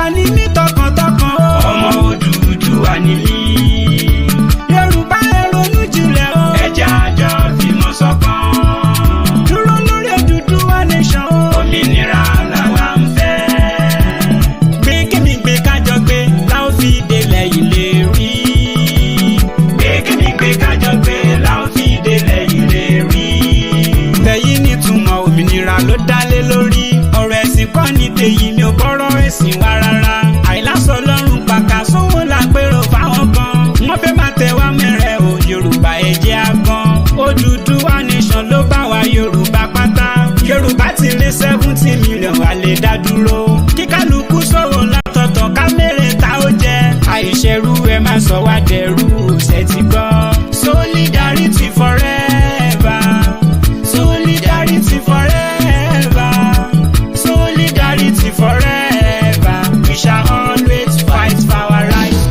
Yorùbá ni mí tọkàntọkàn o. Ọmọ Odùduwà ni mí. Yorùbá ẹ ronú jinlẹ̀ o. Ẹ jẹ́ a jọ fìmọ̀ ṣọ̀kan. Dúró lórí Odùduwà nation o. Òmìnira làwa ń fẹ́. Gbé kémi gbé kájọ gbé láò fi délẹ̀ ìlérí. Gbé kémi gbé kájọ gbé láò fi délẹ̀ ìlérí. Tẹ̀yìn nítumọ̀ òmìnira ló dálé lórí. Ọ̀rọ̀ ẹ̀sìn kọ́ ni tèyí mi ò bọ́rọ̀ ẹ̀sìn wá rárá. Àìlásọ lọ́rùn pàkà sówó lágbèrò fáwọn kan. Wọ́n fẹ́ máa tẹ̀ wá mẹ́rẹ̀ o Yorùbá ẹ jẹ́ a gan. Odùduwà nation ló bá wa Yorùbá pátá. Yorùbá ti lé 70 million a lè dá dúró. Kíkálukú sọ̀rọ̀ látọ̀tọ̀ ká mẹ́rẹ̀ ta ó jẹ. Àìṣẹ̀rú ẹ má sọ wá dẹrú ṣe ti gbọ́. Solidarity forever. Solidarity forever. Solidarity forever. We shall always fight for our rights.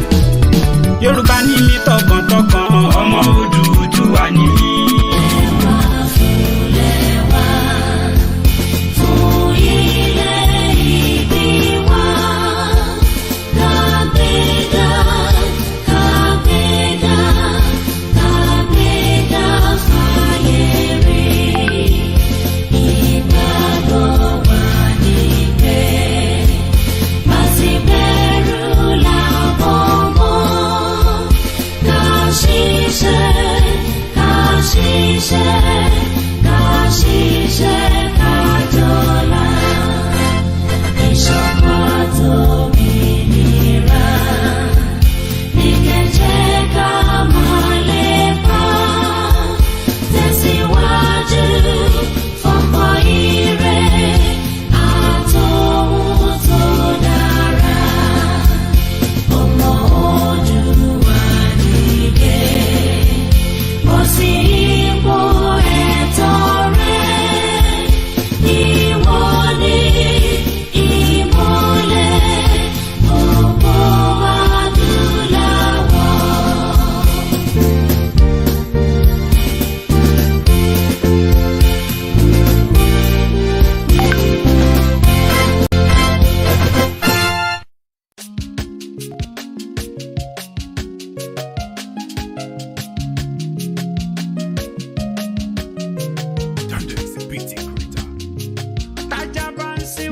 Yorùbá ni mí tọkàntọkàn. Ọmọ Odùduwà ni mí.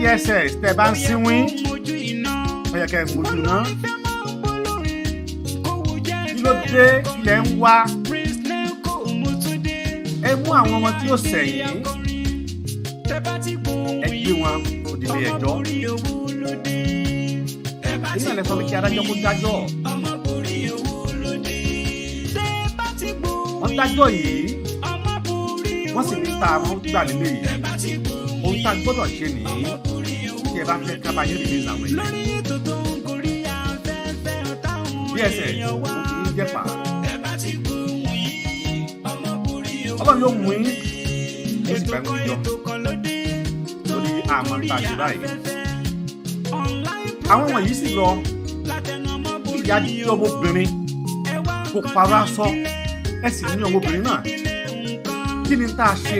CSI tẹ́ bá ń sínwín ó yẹ kẹ́ ẹ mójú náà. Kí ló dé ilẹ̀ ń wá? Ẹ mú àwọn ọmọ tí ó sẹ̀yìn, ẹ gbé wọn òdìlé ẹjọ́. Èyí náà lè sọ pé kí adájọ́ kó dájọ́. Wọ́n dájọ́ yìí, wọ́n sì ní ta àwọn gbà nílé yìí. Ohun tá a gbọ́dọ̀ ṣe nìyí tí ẹ bá fẹ́ kábàáyé release àwọn èèyàn. Bí ẹsẹ̀ ó kì í jẹ́ pa. Ọlọ́run yóò mú yín ó sì fẹ́ mú yọ lórí àmọ́ tá a ṣe báyìí. Àwọn wọ̀nyí sì lọ ìyá di ọmọbìnrin kò parọ́ aṣọ ẹ sì ní ọmọbìnrin náà. Kí ni tá a ṣe?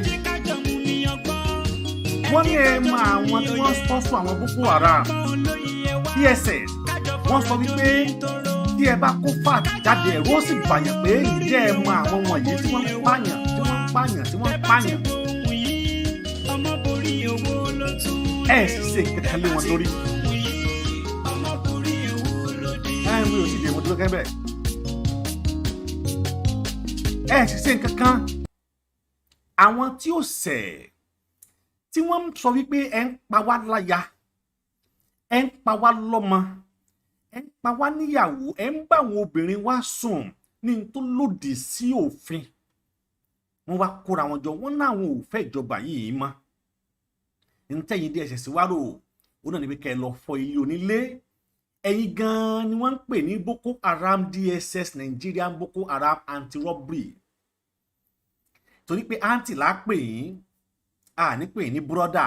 Wọ́n ní ẹ mọ àwọn tí wọ́n sponsor àwọn Boko Haram DSS. Wọ́n sọ wípé tí ẹ bá kó fat jáde ẹ̀rọ sì bàyàn pé ìjẹ́ ẹ mọ àwọn wọ̀nyí tí wọ́n ń pààyàn tí wọ́n ń pààyàn tí wọ́n ń pààyàn. Ẹ sì ṣe ìkẹ̀kẹ́ lé wọn lórí. Ẹ mi ò sì lè wọ́n dúró kẹ́bẹ̀. Ẹ sì ṣe nǹkankan. Àwọn tí ó ṣẹ̀ tí wọ́n ń sọ wípé ẹ ń pa wá láya, ẹ ń pa wá lọ́mọ, ẹ ń pa wá níyàwó, ẹ ń bá àwọn obìnrin wá sùn ní tó lòdì sí òfin. Wọ́n wá kóra wọn jọ, wọ́n náà àwọn ò fẹ́ ìjọba yìí mọ́. Ntẹ́yìn DSS wá rò ó náà níbi kẹ́ ẹ lọ fọ ilé onílé. Ẹ̀yin gan-an ni wọ́n ń pè ní Boko Haram DSS Nigerian Boko Haram anti-robbery. Torí pé anti là á pè yín, a ní pè ní brọ́dà.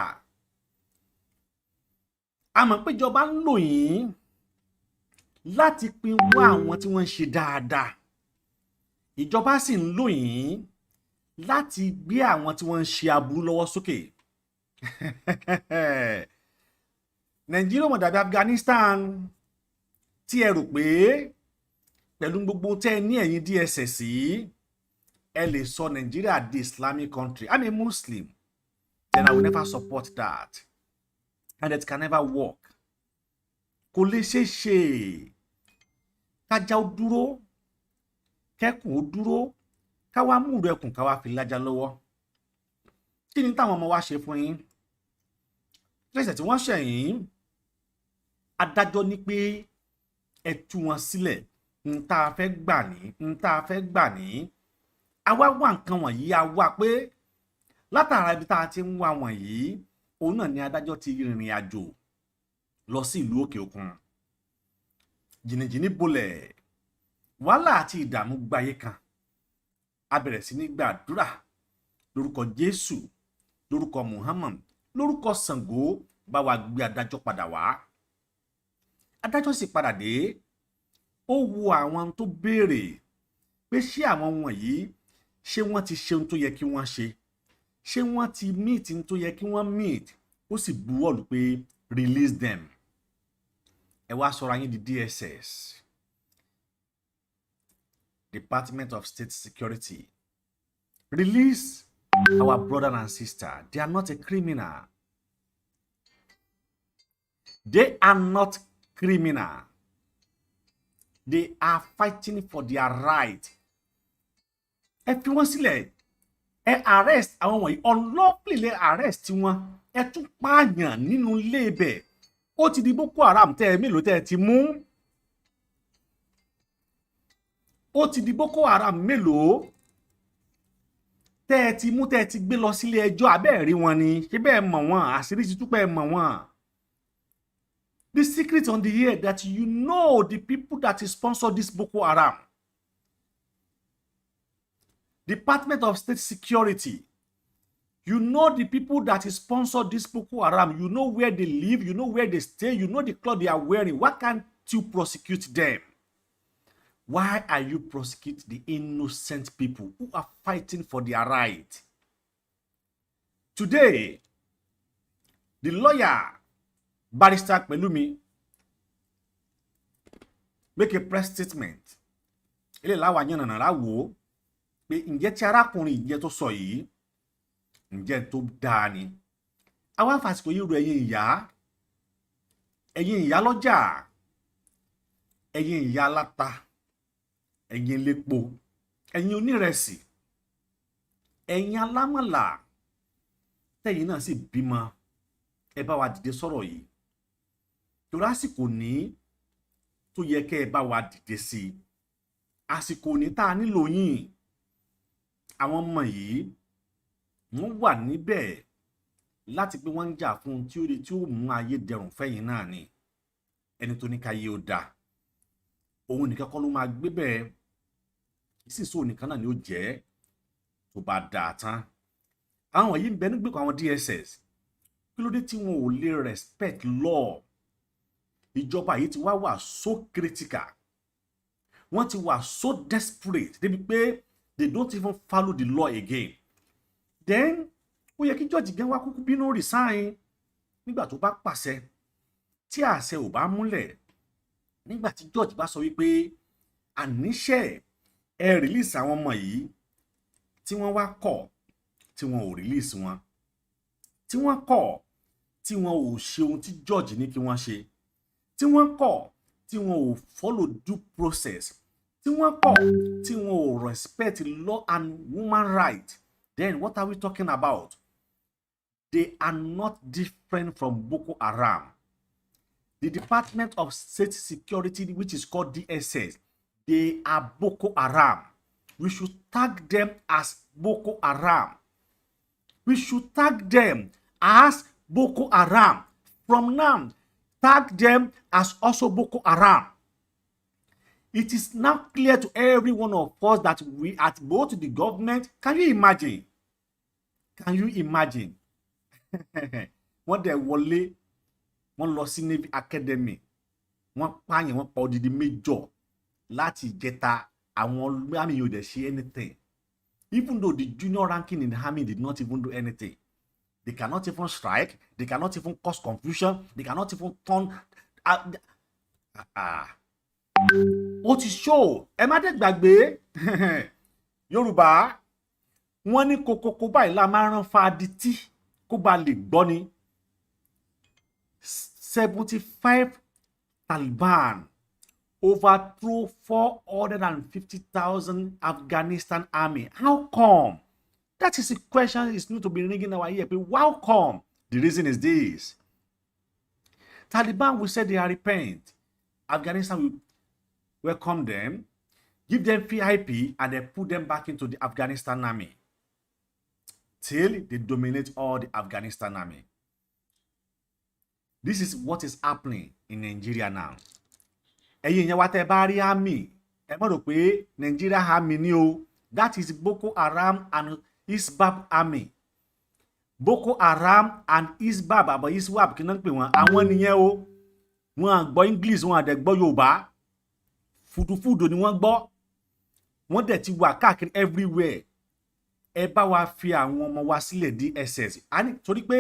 A mọ̀ pé ìjọba ń lò yín láti pinwọ́ àwọn tí wọ́n ń ṣe dáadáa. Ìjọba sì ń lò yín láti gbé àwọn tí wọ́n ń ṣe aburú lọ́wọ́ sókè. Nàìjíríà mọ̀ dàbí Afghanistan tí ẹ rò pé pẹ̀lú gbogbo tẹ́ ẹ ní ẹ̀yin DSS ẹ lè sọ Nàìjíríà di Islamic country. I'm a Muslim, then I will never support that, and it can never work. Kò lè ṣe ṣe kájà ó dúró kẹ́kùn ó dúró káwá múrò ẹkùn káwá fi lájà lọ́wọ́. Kí ni táwọn ọmọ wa ṣe fún yín? Lẹ́sẹ̀ tí wọ́n ṣẹ̀yìn adájọ́ ní pé ẹ tú wọn sílẹ̀, n tá a fẹ́ gbà ní àwa wá nǹkan wọ̀nyí a wá pé látara ibi tá a ti ń wá wọ̀nyí òun náà ni adájọ́ ti rìnrìn àjò lọ sí ìlú òkè òkun. Jìnnìjìnnì bolẹ̀, wàhálà àti ìdààmú gbayé kan. A bẹ̀rẹ̀ sí ní gbàdúrà lórúkọ Jésù, lórúkọ Muhammad, lórúkọ Ṣàngó, bá wa gbé adájọ́ padà wá. Adájọ́ sì padà dé, ó wo àwọn tó béèrè pé ṣé àwọn wọ̀nyí ṣé wọ́n ti ṣe ohun tó yẹ kí wọ́n ṣe, ṣé wọ́n ti meet ohun tó yẹ kí wọ́n meet. Ó sì buwọ́lù pé release them. Ẹ wá sọra yín di DSS, Department of State Security. Release our brother and sister. They are not a criminal. They are not criminal. They are fighting for their right. Ẹ fi wọ́n sílẹ̀, ẹ arrest àwọn wọ̀nyí, unlawfully arrest wọn, ẹ tún pààyàn nínú ilé ibẹ̀. Ó ti di Boko Haram tẹ́ ẹ mélòó tẹ́ ẹ ti mú. Ó ti di Boko Haram mélòó tẹ́ ẹ ti mú, tẹ́ ẹ ti gbé lọ sílé ẹjọ́. Abẹ́ẹ̀ rí wọn ni, ṣé bẹ́ẹ̀ mọ̀ wọ́n, àṣírí ti tú pé ẹ mọ̀ wọ́n. The secret on the air that you know the people that sponsor this Boko Haram. Department of State Security. You know the people that sponsor this Boko Haram. You know where they live. You know where they stay. You know the clothes they are wearing. Why can't you prosecute them? Why are you prosecuting the innocent people who are fighting for their right? Today, the lawyer, Barrister Pelumi, make a press statement. Ilé láwa yẹn nànà láwo pé ǹjẹ́ tí arákùnrin ìjẹ́ tó sọ yìí ǹjẹ́ tó dáa ni. Àwa fàsìkò yìí ro ẹ̀yin ìyá lọ́jà, ẹ̀yin ìyá aláta, ẹ̀yin elépo, ẹ̀yin onírẹsì, ẹ̀yin alámọ̀là tẹ̀yin náà sì bímọ, ẹ bá wa dìde sọ̀rọ̀ yìí. Torí àsìkò ní tó yẹ kẹ́ ẹ bá wa dìde sí i. Àsìkò ní tá a nílò yín. Àwọn ọmọ yìí wọ́n wà níbẹ̀ láti pé wọ́n ń jà fún tí ó mú ayé dẹrùn fẹ́yìn náà ni. Ẹni tó ní káyé ó dáa, òun nìkan kọ́ ló máa gbé bẹ́ẹ̀, sísò nìkan náà ni ó jẹ́ tó bá dáa tán. Àwọn yìí ń bẹ nígbèkùn àwọn DSS. Kí ló dé tí wọn ò lè respect law? Ìjọba yìí ti wà so critical, wọ́n ti wà so desperate débi pé they don't even follow the law again. Then ó yẹ kí George gan wá kúkú bínú resign nígbà tó bá pàṣẹ tí àṣẹ ò bá múlẹ̀. Nígbà tí George bá sọ wípé àníṣe ẹ release àwọn ọmọ yìí, tí wọ́n wá kọ̀ tí wọn ò release wọn, tí wọ́n kọ̀ tí wọn ò ṣe ohun tí George ní kí wọ́n ṣe, tí wọ́n kọ̀ tí wọn ò follow due process, tí wọ́n kọ̀ tí wọn ò respect law and human right, then what are we talking about? They are not different from Boko Haram. The Department of State Security, which is called DSS, they are Boko Haram. We should tag them as Boko Haram. We should tag them as Boko Haram. From now, tag them as also Boko Haram. It is now clear to every one of us that we at both the government. Can you imagine? Can you imagine? Wọ́n dẹ̀ wọlé, wọ́n lọ sí Navy Academy, wọ́n pààyàn, wọ́n pa odidi major láti ìjẹta. Àwọn army yóò dẹ̀ ṣe anything. Even though the junior ranking in the army did not even do anything. They cannot even strike. They cannot even cause confusion. They cannot even turn. Ó ti show. Ẹ má dẹ̀ gbàgbé. Yorùbá, wọ́n ní kokoko báyìí la máa rán fadití kó ba lè gbọ́ ni. 75 Taliban overthrow 450,000 Afghanistan army. How come? That is the question is need to be ringing our ear. But how come? The reason is this. Taliban will say they are repent. Afghanistan will welcome them, give them VIP, and then put them back into the Afghanistan army till they dominate all the Afghanistan army. This is what is happening in Nigeria now. Ẹ̀yin yẹn wá tẹ́ bá rí army, ẹ má rò pé Nigeria army ni o. That is Boko Haram and Isbab army. Boko Haram and Isbab àbọ̀ Iswab kí náà ń pè wọ́n. Àwọn nìyẹn o. Wọ́n gbọ́ English, wọ́n àdẹ̀ gbọ́ Yorùbá. Fudufudu ni wọ́n gbọ́. Wọ́n dẹ̀ ti wà káàkiri everywhere. Ẹ bá wa fi àwọn ọmọ wa sílẹ̀ DSS. Torí pé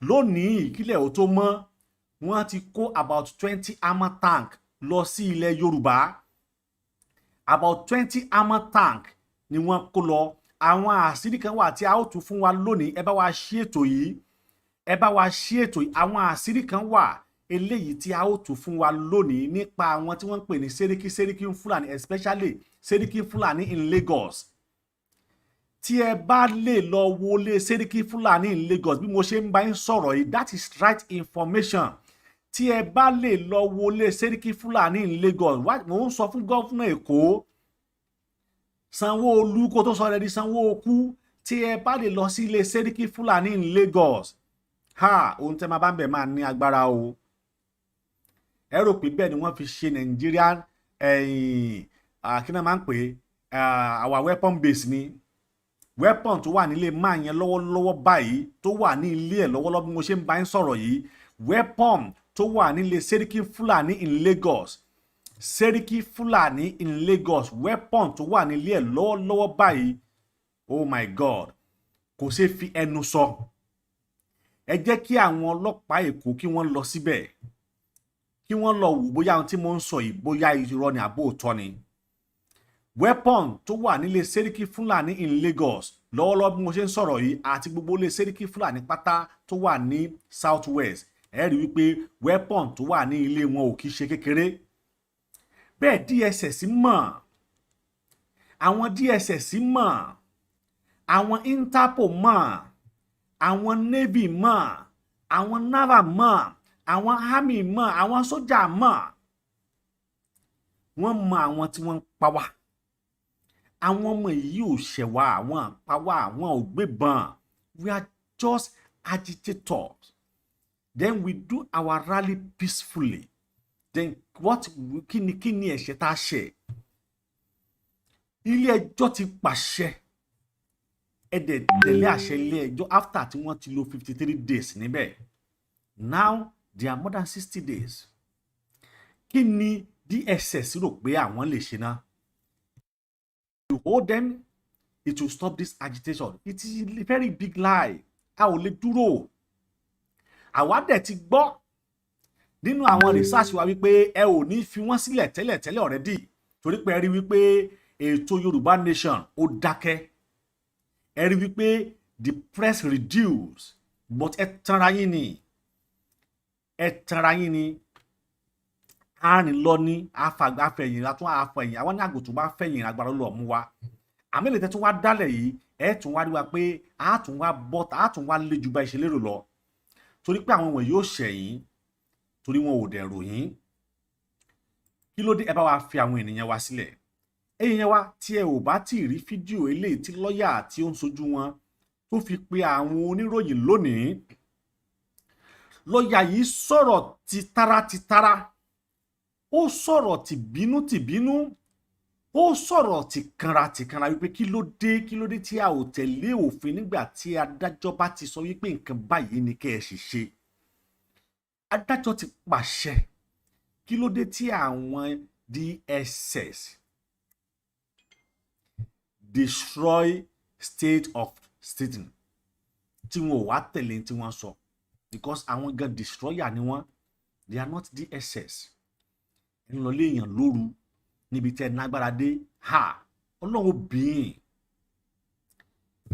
lónìí ìkílẹ̀ ò tó mọ́, wọ́n ti kó about 20 armor tank lọ sí ilẹ̀ Yorùbá. About 20 armor tank ni wọ́n kó lọ. Àwọn àṣírí kan wà tí a ó tún fún wa lónìí. Ẹ bá wa ṣí ètò yìí. Ẹ bá wa ṣí ètò yìí. Àwọn àṣírí kan wà eléyìí tí a ó tún fún wa lónìí nípa àwọn tí wọ́n ń pè ní Seriki Fulani, especially Seriki Fulani in Lagos. Tí ẹ bá lè lọ wọlé Seriki Fulani in Lagos bí mo ṣe ń bá yín sọ̀rọ̀ yìí, that is right information. Tí ẹ bá lè lọ wọlé Seriki Fulani in Lagos, mo ń sọ fún gọ́fúnà Èkó Sanwó-Olú kó tó sọ rẹ̀ di Sanwó-Okú. Tí ẹ bá lè lọ sí ilé Seriki Fulani in Lagos, ohun tẹ́ máa bá ń bẹ̀ máa ní agbára o. Ẹ rò pé bẹ́ẹ̀ ni wọ́n fi ṣe Nigerian kí náà máa ń pè our weapon base ni. Weapon tó wà nílé máa yẹn lọ́wọ́lọ́wọ́ báyìí, tó wà ní ilé ẹ̀ lọ́wọ́lọ́wọ́ bí mo ṣe ń bá yín sọ̀rọ̀ yìí. Weapon tó wà nílé Seriki Fulani in Lagos. Seriki Fulani in Lagos. Weapon tó wà nílé ẹ̀ lọ́wọ́lọ́wọ́ báyìí. Oh my God. Kò ṣeé fi ẹnu sọ. Ẹ jẹ́ kí àwọn ọlọ́pàá Èkó kí wọ́n lọ síbẹ̀. Kí wọ́n lọ wò bóyá ohun tí mo ń sọ yìí bóyá irọ́ ni àbó òótọ́ ni. Weapon tó wà nílé Seriki Fulani in Lagos lọ́wọ́lọ́wọ́ bí mo ṣe ń sọ̀rọ̀ yìí àti gbogbo ilé Seriki Fulani pátá tó wà ní South West. Ẹ rí wípé weapon tó wà ní ilé wọn ò kìí ṣe kékeré. Bẹ́ẹ̀ DSS mọ̀. Àwọn DSS mọ̀. Àwọn Interpol mọ̀. Àwọn Navy mọ̀. Àwọn Naval mọ̀. Àwọn Army mọ̀. Àwọn sójà mọ̀. Wọ́n mọ àwọn tí wọ́n ń pa wá. Àwọn ọmọ yìí ò ṣẹ̀wá, àwọn àpá wá, àwọn ò gbébọn. We are just agitators. Then we do our rally peacefully. Then what kí ni ẹ̀ṣẹ̀ tá a ṣẹ̀? Ilé ẹjọ́ ti pàṣẹ. Ẹ dẹ̀ tẹ̀lé àṣẹ ilé ẹjọ́ after tí wọ́n ti lò 53 days níbẹ̀. Now they are more than 60 days. Kí ni DSS rò pé àwọn lè ṣe náà? You hold them, it will stop this agitation. It is a very big lie. A ò lè dúró. Àwa dẹ̀ ti gbọ́ nínú àwọn research wa wípé ẹ ò ní fi wọ́n sílẹ̀ tẹ́lẹ̀ already. Torí pé ẹ rí wípé ètò Yorùbá Nation ó dákẹ́. Ẹ rí wípé the press reduce. But ẹ tanra yín ni. Ẹ tanra yín ni. Àárín lọ ní afẹ̀yìn látún afẹ̀yìn. Àwọn ní àgùntàn bá fẹ̀yìn agbára lọ mú wa. Àmì ilẹ̀ tẹ́tún wá dálẹ̀ yìí, ẹ tún wá rí wa pé a tún wá bọ́ta, a tún wá lé ju bá iṣẹ́ lérò lọ. Torí pé àwọn wọ̀nyí yóò ṣẹ̀yìn. Torí wọn ò dẹ̀ ròyìn. Kí ló dé ẹ bá wa fi àwọn ènìyàn wa sílẹ̀? Ẹ̀yin yẹn wá tí ẹ ò bá tí rí fídíò eléyìí tí lọ́ọ̀yà tí ó ń sojú wọn tó fi pe àwọn oníròyìn lónìí. Lọ́ọ̀yà yìí sọ̀rọ̀ titara. Ó sọ̀rọ̀ tìbínú. Ó sọ̀rọ̀ tìkanra wípé kí ló dé tí a ò tẹ̀lé òfin nígbà tí adájọ́ bá ti sọ wípé nǹkan báyìí ni kẹ́ ẹ sì ṣe. Adájọ́ ti pàṣẹ. Kí ló dé tí àwọn DSS destroy state of sitting tí wọn ò wá tẹ̀lé tí wọ́n sọ because àwọn gan destroyer ni wọ́n, they are not DSS. ń lọ lé èèyàn lóru níbi tẹ́ nágbára dé ha ọlọ́run obìnrin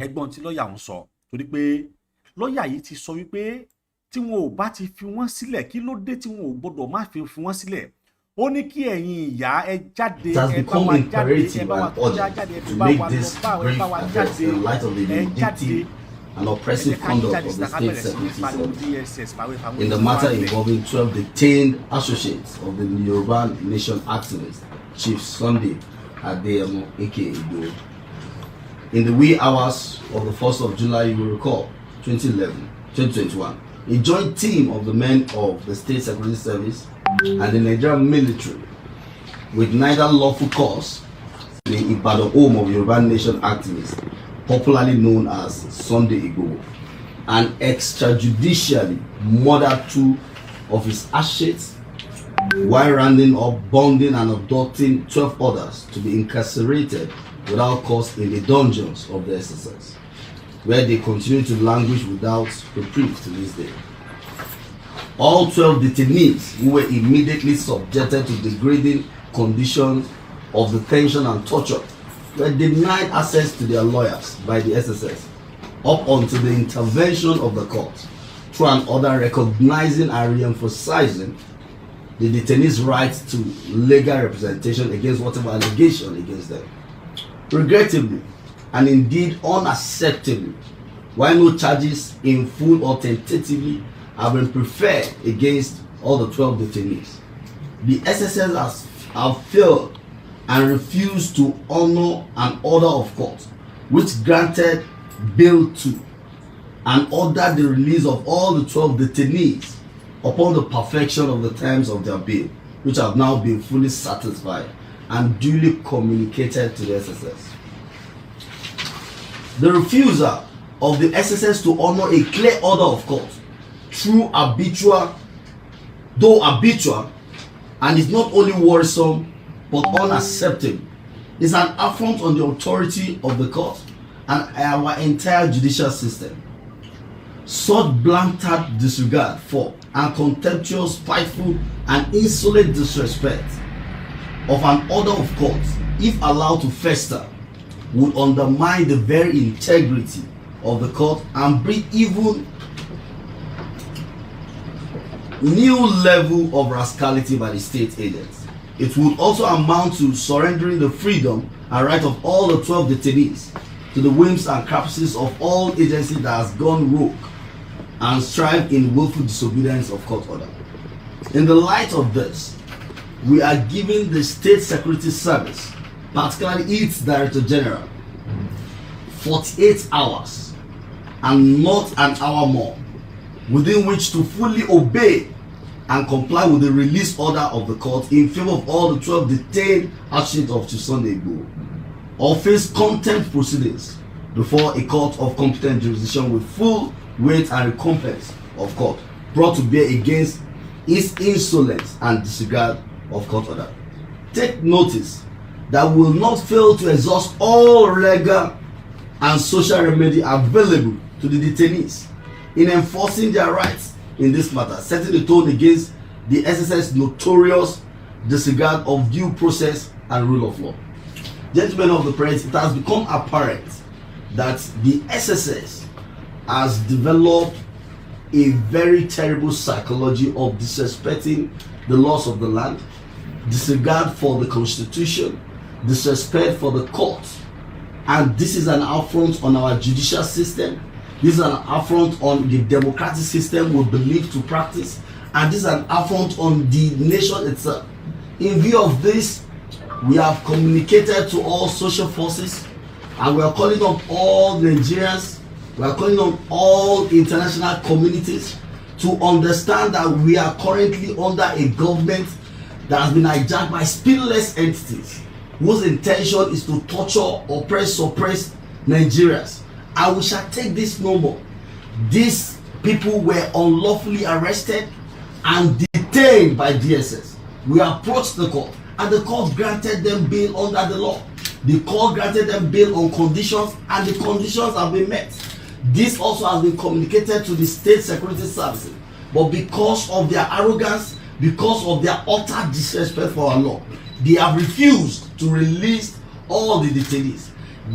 ẹgbọ́n tí lọ́ọ̀yà ń sọ torí pé lọ́ọ̀yà yìí ti sọ wípé tí wọn ò bá ti fi wọ́n sílẹ̀ kí ló dé tí wọn ò gbọ́dọ̀ má fi wọ́n sílẹ̀ ó ní kí ẹ̀yin ìyá ẹ jáde ẹ bá wa jáde ẹ bá wa kọjá jáde ẹ bá wa lọ bá wa jáde ẹ jáde. An oppressive conduct of the state security service in the matter involving 12 detained associates of the Yoruba Nation activist Chief Sunday Adeyemo aka Igboho. In the wee hours of the 1st of July, you will recall, 2021, a joint team of the men of the State Security Service and the Nigerian military, with neither lawful cause, the Ibadan home of Yoruba Nation activists, popularly known as Sunday Igboho, and extrajudicially murdered 2 of his associates, while rounding up, bonding, and abducting 12 others to be incarcerated without cause in the dungeons of the SSS, where they continue to languish without reprieve to this day. All 12 detainees who were immediately subjected to degrading conditions of detention and torture were denied access to their lawyers by the SSS up until the intervention of the court through an order recognizing and re-emphasizing the detainees' right to legal representation against whatever allegation against them. Regrettably, and indeed unacceptably, while no charges in full or tentatively have been preferred against all the 12 detainees, the SSS have failed and refused to honor an order of court which granted bail to and ordered the release of all the 12 detainees upon the perfection of the terms of their bail, which have now been fully satisfied and duly communicated to the SSS. The refusal of the SSS to honor a clear order of court through habitual, and is not only worrisome but unacceptable, is an affront on the authority of the court and our entire judicial system. Such blatant disregard for and contemptuous, spiteful, and insolent disrespect of an order of court, if allowed to fester, would undermine the very integrity of the court and bring even new level of rascality by the state agents. It would also amount to surrendering the freedom and right of all the 12 detainees to the whims and caprices of all agencies that has gone rogue and strive in willful disobedience of court order. In the light of this, we are giving the State Security Service, particularly its Director General, 48 hours and not an hour more, within which to fully obey and comply with the release order of the court in favor of all the 12 detained associates of Sunday Igboho, or face contempt proceedings before a court of competent jurisdiction with full weight and recompense of court brought to bear against his insolence and disregard of court order. Take notice that we will not fail to exhaust all legal and social remedy available to the detainees in enforcing their rights in this matter, setting the tone against the SSS notorious disregard of due process and rule of law. Gentlemen of the press, it has become apparent that the SSS has developed a very terrible psychology of disrespecting the laws of the land, disregard for the constitution, disrespect for the court, and this is an affront on our judicial system. This is an affront on the democratic system we believe to practice, and this is an affront on the nation itself. In view of this, we have communicated to all social forces, and we are calling on all Nigerians, we are calling on all international communities to understand that we are currently under a government that has been hijacked by spineless entities whose intention is to torture, oppress, suppress Nigerians. And we shall take this no more. These people were unlawfully arrested and detained by DSS. We approached the court, and the court granted them bail under the law. The court granted them bail on conditions, and the conditions have been met. This also has been communicated to the state security services, but because of their arrogance, because of their utter disrespect for our law, they have refused to release all the detainees.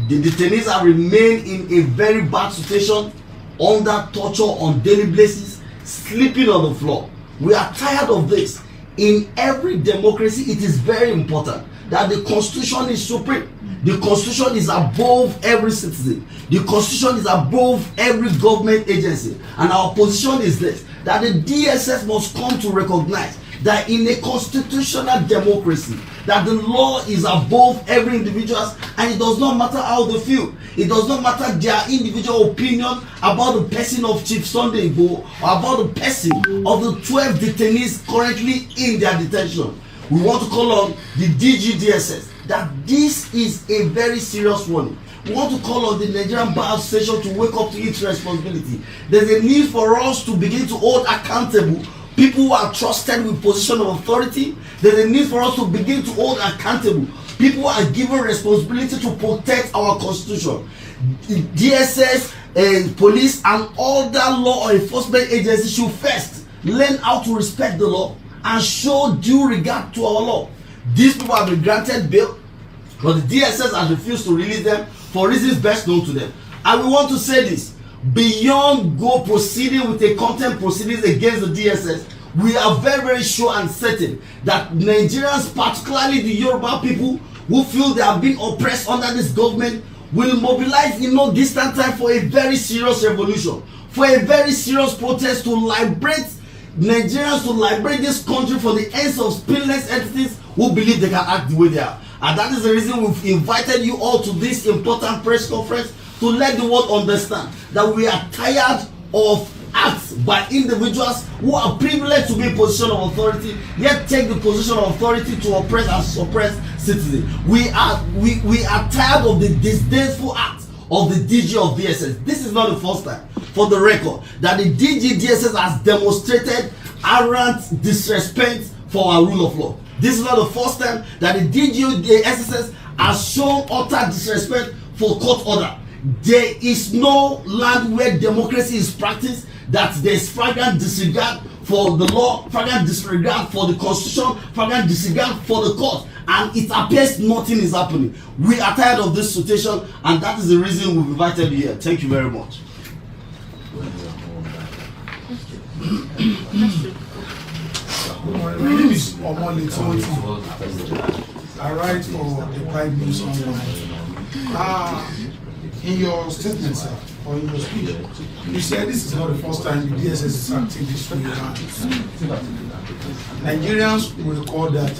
The detainees have remained in a very bad situation, under torture on daily basis, sleeping on the floor. We are tired of this. In every democracy, it is very important that the Constitution is supreme. The Constitution is above every citizen. The Constitution is above every government agency. And our position is this, that the DSS must come to recognize that in a constitutional democracy, that the law is above every individual, and it does not matter how they feel. It does not matter their individual opinion about the person of Chief Sunday Igboho or about the person of the 12 detainees currently in their detention. We want to call on the DGDSS that this is a very serious warning. We want to call on the Nigerian Bar Association to wake up to its responsibility. There's a need for us to begin to hold accountable people who are trusted with position of authority. There's a need for us to begin to hold accountable people who are given responsibility to protect our constitution. DSS, police, and all that law enforcement agencies should first learn how to respect the law and show due regard to our law. These people have been granted bail, but the DSS has refused to release them for reasons best known to them. And we want to say this: beyond go proceeding with a contempt proceedings against the DSS, we are very, very sure and certain that Nigerians, particularly the Yoruba people who feel they have been oppressed under this government, will mobilize in no distant time for a very serious revolution, for a very serious protest to liberate Nigerians, to liberate this country from the hands of spineless entities who believe they can act the way they are. And that is the reason we've invited you all to this important press conference, to let the world understand that we are tired of acts by individuals who are privileged to be in position of authority, yet take the position of authority to oppress and suppress citizens. We are tired of the disdainful acts of the DG of DSS. This is not the first time, for the record, that the DG DSS has demonstrated arrogant disrespect for our rule of law. This is not the first time that the DG DSS has shown utter disrespect for court order. There is no land where democracy is practiced that there is flagrant disregard for the law, flagrant disregard for the constitution, flagrant disregard for the court, and it appears nothing is happening. We are tired of this situation, and that is the reason we've invited you here. Thank you very much. My name is Omoboriowo. I write for the Prime News Online. In your statement, sir, or in your speech, you said this is not the first time the DSS is acting this way around. Nigerians will recall that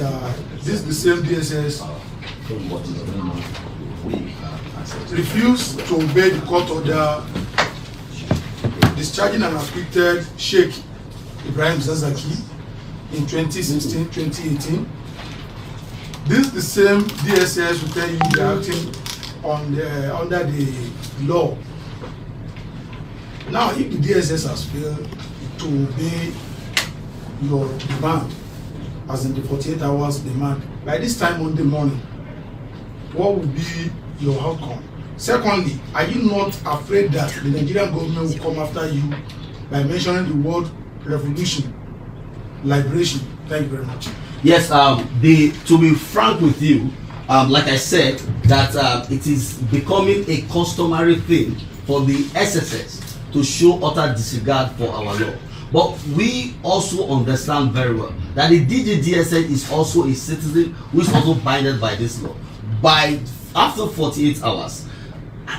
this is the same DSS refused to obey the court order discharging an acquitted Sheikh Ibrahim Zazaki in 2016-2018. This is the same DSS will tell you they are acting under the law. Now, if the DSS has failed to obey your demand, as in the 48 hours demand, by this time Monday morning, what will be your outcome? Secondly, are you not afraid that the Nigerian government will come after you by mentioning the word revolution, liberation? Thank you very much. Yes, to be frank with you, like I said, that it is becoming a customary thing for the SSS to show utter disregard for our law. But we also understand very well that the DGDSS is also a citizen who is also binded by this law. After 48 hours,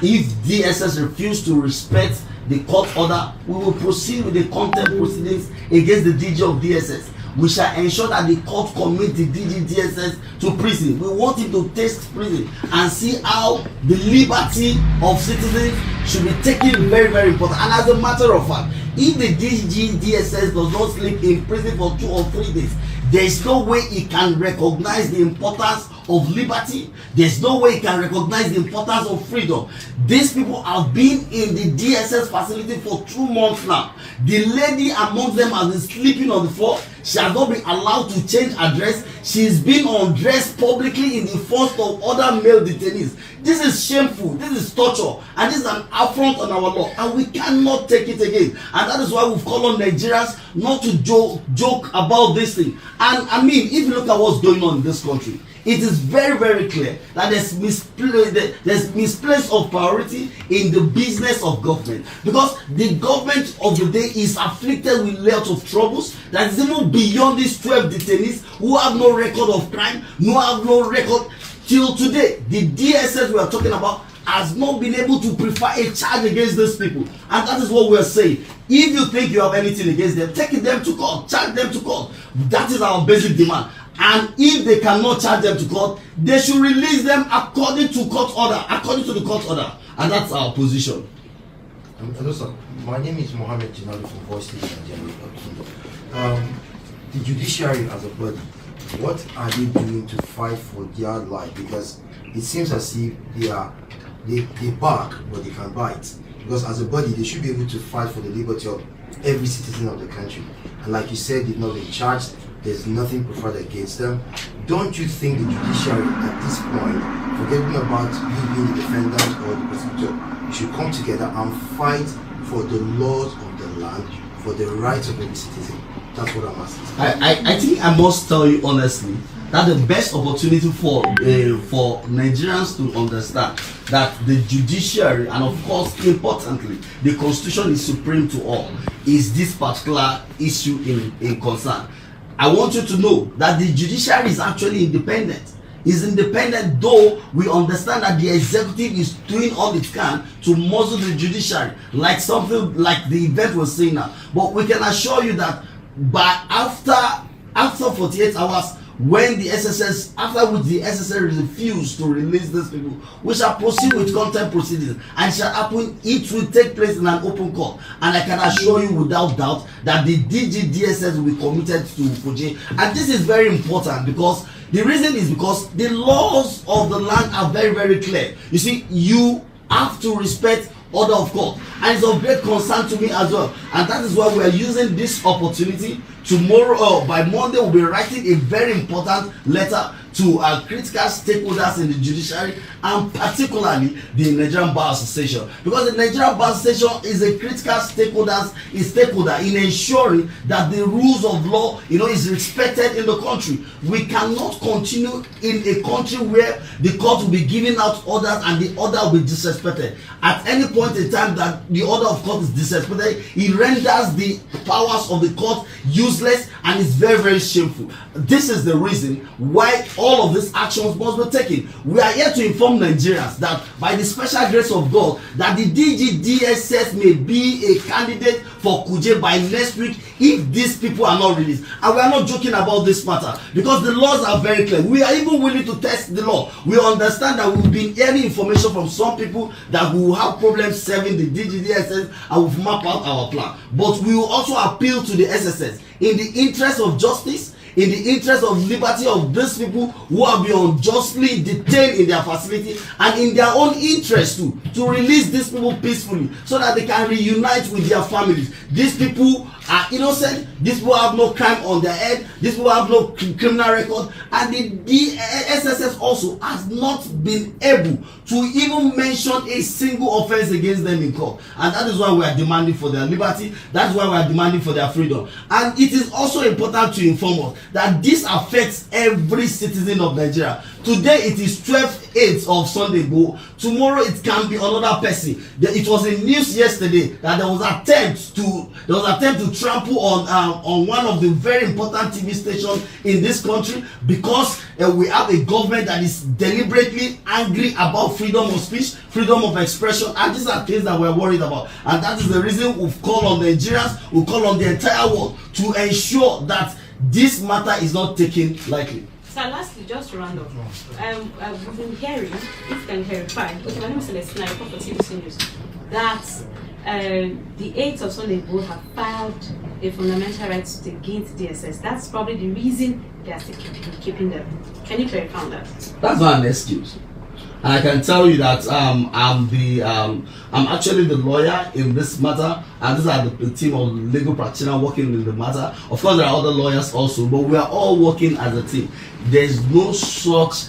if DSS refuse to respect the court order, we will proceed with the contempt proceedings against the DG of DSS. We shall ensure that the court commit the DGDSS to prison. We want him to taste prison and see how the liberty of citizens should be taken very, very important. And as a matter of fact, if the DGDSS does not sleep in prison for 2 or 3 days, there is no way he can recognize the importance of liberty. There's no way he can recognize the importance of freedom. These people have been in the DSS facility for 2 months now. The lady amongst them has been sleeping on the floor. She has not been allowed to change her dress. She's been undressed publicly in the front of other male detainees. This is shameful. This is torture. And this is an affront on our law. And we cannot take it again. And that is why we've called on Nigerians not to joke about this thing. And I mean, if you look at what's going on in this country, it is very, very clear that there's misplaced of priority in the business of government, because the government of the day is afflicted with lots of troubles that is even beyond these 12 detainees who have no record of crime, have no record till today. The DSS we are talking about has not been able to prefer a charge against these people, and that is what we are saying. If you think you have anything against them, take them to court, charge them to court. That is our basic demand. And if they cannot charge them to court, they should release them according to court order, according to the court order. And that's our position. Hello, sir. My name is Mohammed Jinali from Voice TV Nigeria. The judiciary as a body, what are they doing to fight for their life? Because it seems as if they bark, but they can bite. Because as a body, they should be able to fight for the liberty of every citizen of the country. And like you said, they've not been charged. There's nothing preferred against them. Don't you think the judiciary at this point, forgetting about you being the defendant or the prosecutor, you should come together and fight for the laws of the land, for the rights of every citizen? That's what I'm asking. I think I must tell you honestly that the best opportunity for Nigerians to understand that the judiciary, and of course importantly the constitution is supreme to all, is this particular issue in concern. I want you to know that the judiciary is actually independent. Is independent, though we understand that the executive is doing all it can to muzzle the judiciary, like something like the event we're seeing now. But we can assure you that by after 48 hours, when the SSS, after which the SSS refused to release these people, we shall proceed with contempt proceedings, and shall happen, it will take place in an open court. And I can assure you without doubt that the DSS will be committed to Fuji. And this is very important, because the reason is because the laws of the land are very, very clear. You see, you have to respect order of court, and it's of great concern to me as well. And that is why we are using this opportunity. Tomorrow, by Monday, we'll be writing a very important letter to our critical stakeholders in the judiciary, and particularly the Nigerian Bar Association, because the Nigerian Bar Association is a critical stakeholder in ensuring that the rules of law, is respected in the country. We cannot continue in a country where the court will be giving out orders and the order will be disrespected. At any point in time that the order of court is disrespected, it renders the powers of the court useless, and it's very, very shameful. This is the reason why all of these actions must be taken. We are here to inform Nigerians that by the special grace of God, that the DSS may be a candidate for Kuje by next week if these people are not released. And we are not joking about this matter, because the laws are very clear. We are even willing to test the law. We understand that we've been hearing information from some people that we will have problems serving the DSS, and we've mapped out our plan. But we will also appeal to the SSS in the interest of justice, in the interest of liberty of these people who have been unjustly detained in their facility, and in their own interest too, to release these people peacefully so that they can reunite with their families. These people are innocent. These people have no crime on their head. These people have no criminal record, and the SSS also has not been able to even mention a single offense against them in court. And that is why we are demanding for their liberty. That's why we are demanding for their freedom. And it is also important to inform us that this affects every citizen of Nigeria. Today it is 12/8 of Sunday, but tomorrow it can be another person. It was in news yesterday that there was attempt to trample on one of the very important TV stations in this country, because we have a government that is deliberately angry about freedom of speech, freedom of expression, and these are things that we're worried about. And that is the reason we've called on Nigerians, we call on the entire world to ensure that this matter is not taken lightly. So lastly, just to round off, we've been hearing, if you can verify, okay, my name is Celestina, I report for TVC News, that the 8th of Sunday will have filed a fundamental right against DSS. That's probably the reason they are still keeping them. Can you clarify on that? That's not an excuse. And I can tell you that I'm actually the lawyer in this matter, and these are the team of legal practitioners working in the matter. Of course, there are other lawyers also, but we are all working as a team. There's no such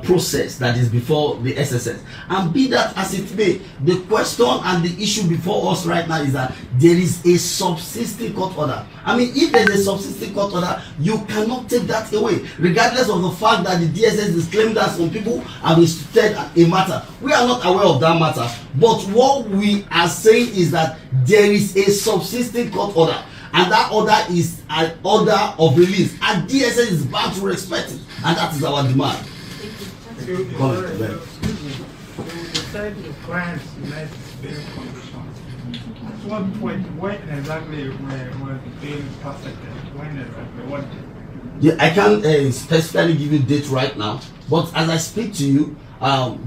process that is before the SSS. And be that as it may, the question and the issue before us right now is that there is a subsisting court order. I mean, if there's a subsisting court order, you cannot take that away, regardless of the fact that the DSS is claiming that some people have instituted a matter. We are not aware of that matter, but what we are saying is that there is a subsisting court order, and that order is an order of release, and DSS is bound to respect it, and that is our demand. You said the clients met bail conditions. At what point, when exactly was bail perfected? When exactly? What? Yeah, I can't specifically give you date right now, but as I speak to you,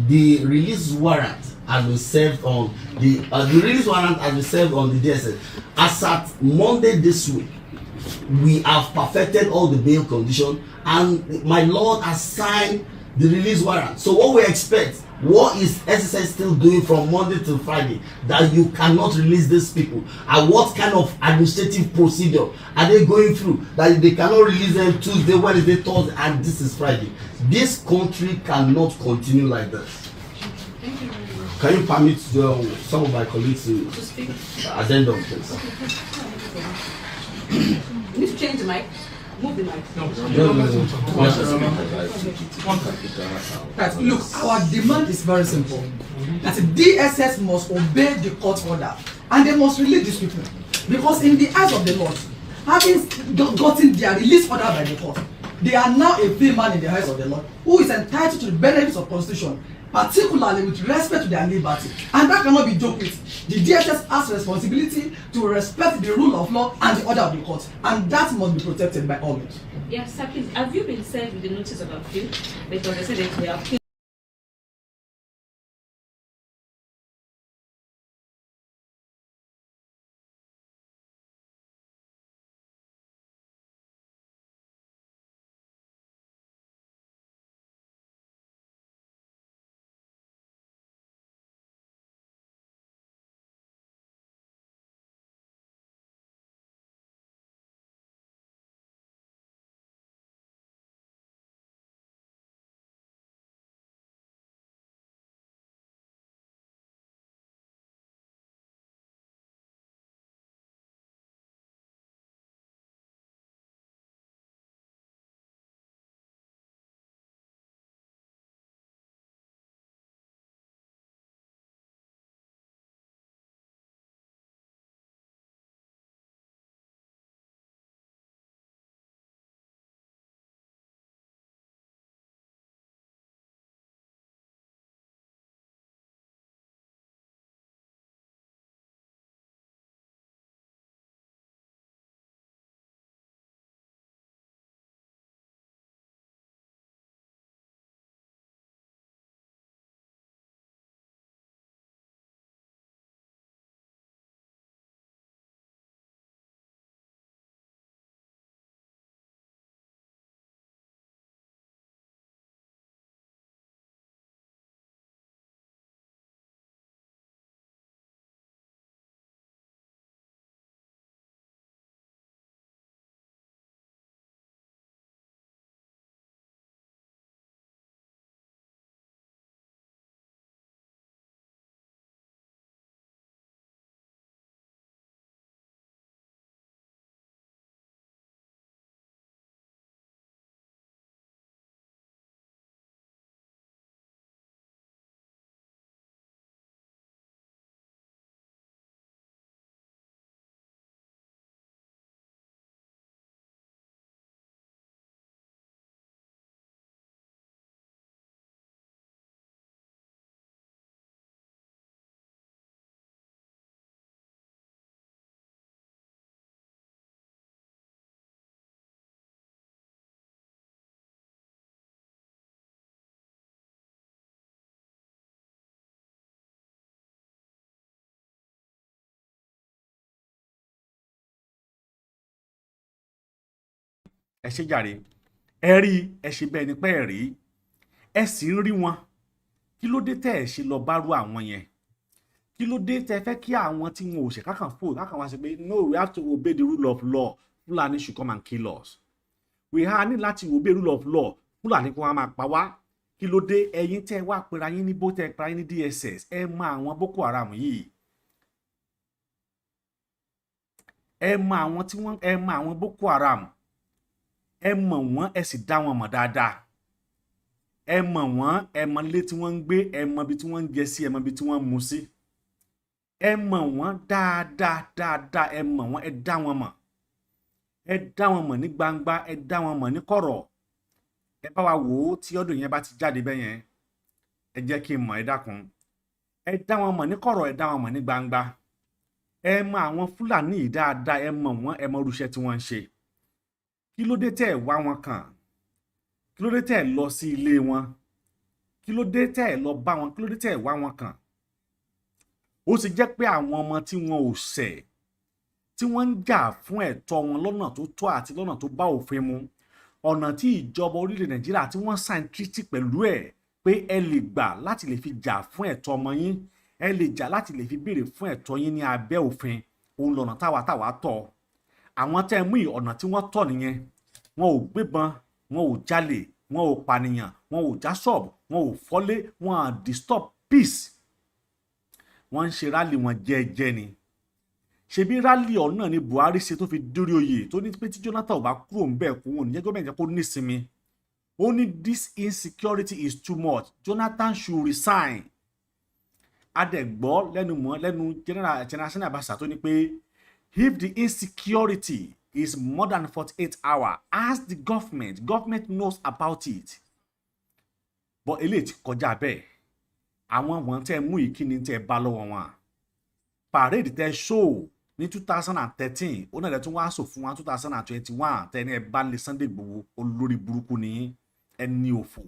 the release warrant has been served on the release warrant has been served on the DSS. As at Monday this week, we have perfected all the bail conditions, and my lord has signed the release warrant. So what we expect, what is SSS still doing from Monday to Friday that you cannot release these people, and what kind of administrative procedure are they going through that they cannot release them Tuesday, Wednesday, Thursday, and this is Friday? This country cannot continue like this. Can you permit some of my colleagues to speak? Attend on this? You need to change the mic. Move the mic. Right. Look, our demand is very simple. That the DSS must obey the court order, and they must release these people, because in the eyes of the Lord, having gotten their release order by the court, they are now a free man in the eyes of the Lord, who is entitled to the benefits of constitution, particularly with respect to their liberty, and that cannot be joked with. The DSS has responsibility to respect the rule of law and the order of the court, and that must be protected by all means. Yes, sir, please. Have you been served with the notice of appeal? Because they said that we are ẹ ṣe jàre, ẹ rí ẹ ṣe bẹ́ẹ̀ ni pé ẹ rí, ẹ sì ń rí wọn, kí ló dé tẹ́ ẹ̀ ṣe lọ bárú àwọn yẹn? Kí ló dé tẹ́ fẹ́ kí àwọn tí wọn ò ṣe kákan fò kákan wá sí pé no, we have to obey the rule of law, Fulani should come and kill us. We have ní láti obey rule of law, Fulani kó wá máa pa wá. Kí ló dé ẹ̀yin tẹ́ wá pera yín ní bó tẹ́ pera yín ní DSS, ẹ mọ àwọn Boko Haram yìí. Ẹ mọ àwọn tí wọ́n, ẹ mọ àwọn Boko Haram, ẹ mọ̀ wọ́n, ẹ sì dá wọn mọ̀ dáadáa. Ẹ mọ̀ wọ́n, ẹ mọ ilé tí wọ́n ń gbé, ẹ mọ ibi tí wọ́n ń jẹ sí, ẹ mọ ibi tí wọ́n ń mu sí. Ẹ mọ̀ wọ́n dáadáa, ẹ mọ̀ wọ́n, ẹ dá wọn mọ̀. Ẹ dá wọn mọ̀ ní gbangba, ẹ dá wọn mọ̀ ní kọ̀rọ̀. Ẹ bá wa wò ó tí ọdún yẹn bá ti jáde bẹ́yẹn, ẹ jẹ́ kí n mọ̀, ẹ dákun. Ẹ dá wọn mọ̀ ní kọ̀rọ̀, ẹ dá wọn mọ̀ ní gbangba. Ẹ mọ àwọn Fúlàní yìí dáadáa, ẹ mọ̀ wọ́n, ẹ mọ irúṣẹ́ tí wọ́n ń ṣe. Kí ló dé tẹ́ ẹ wá wọn kàn? Kí ló dé tẹ́ ẹ lọ sí ilé wọn? Kí ló dé tẹ́ ẹ lọ bá wọn? Kí ló dé tẹ́ ẹ wá wọn kàn? Ó sì jẹ́ pé àwọn ọmọ tí wọn ò ṣẹ̀, tí wọ́n ń jà fún ẹ̀tọ́ wọn lọ́nà tó tọ́ àti lọ́nà tó bá òfin mu, ọ̀nà tí ìjọba orílẹ̀ Nàìjíríà tí wọ́n sign treaty pẹ̀lú ẹ̀ pé ẹ lè gbà láti lè fi jà fún ẹ̀tọ́ ọmọ yín, ẹ lè jà láti lè fi béèrè fún ẹ̀tọ́ yín ní abẹ́ òfin, òun lọ̀nà táwa tọ̀. Àwọn tẹ́ ẹ mú ọ̀nà tí wọ́n tọ̀ nìyẹn. Wọn ò gbébọn, wọn ò jalè, wọn ò pànìyàn, wọn ò já ṣọ́ọ̀bù, wọn ò fọ́lé, wọn à disturb peace. Wọ́n ń ṣe rálì wọn jẹ́ẹ́jẹ́ ni. Ṣebí rálì ọ̀nà ni Buhari ṣe tó fi dórí oyè tó ní pé tí Jonathan ò bá kúrò ń bẹ̀ kó wọn ò ní jẹ́ gómìnà jẹ́ kó nísinmi. Ó ní this insecurity is too much, Jonathan should resign. Adẹ̀gbọ́ lẹ́nu General Sani Abacha tó ní pé if the insecurity is more than 48 hours, ask the government knows about it. But eléyìí ti kọjá bẹ́ẹ̀. Àwọn wọn tẹ́ mú ìkíni tẹ́ bá lọ́wọ́ wọn. Parade tẹ́ show ní 2013, ó náà lẹ́ tún wá sọ fún wa 2021 tẹ́ ní ẹ bá lé Sunday Igboho olórí burúkú ní ẹni òfò.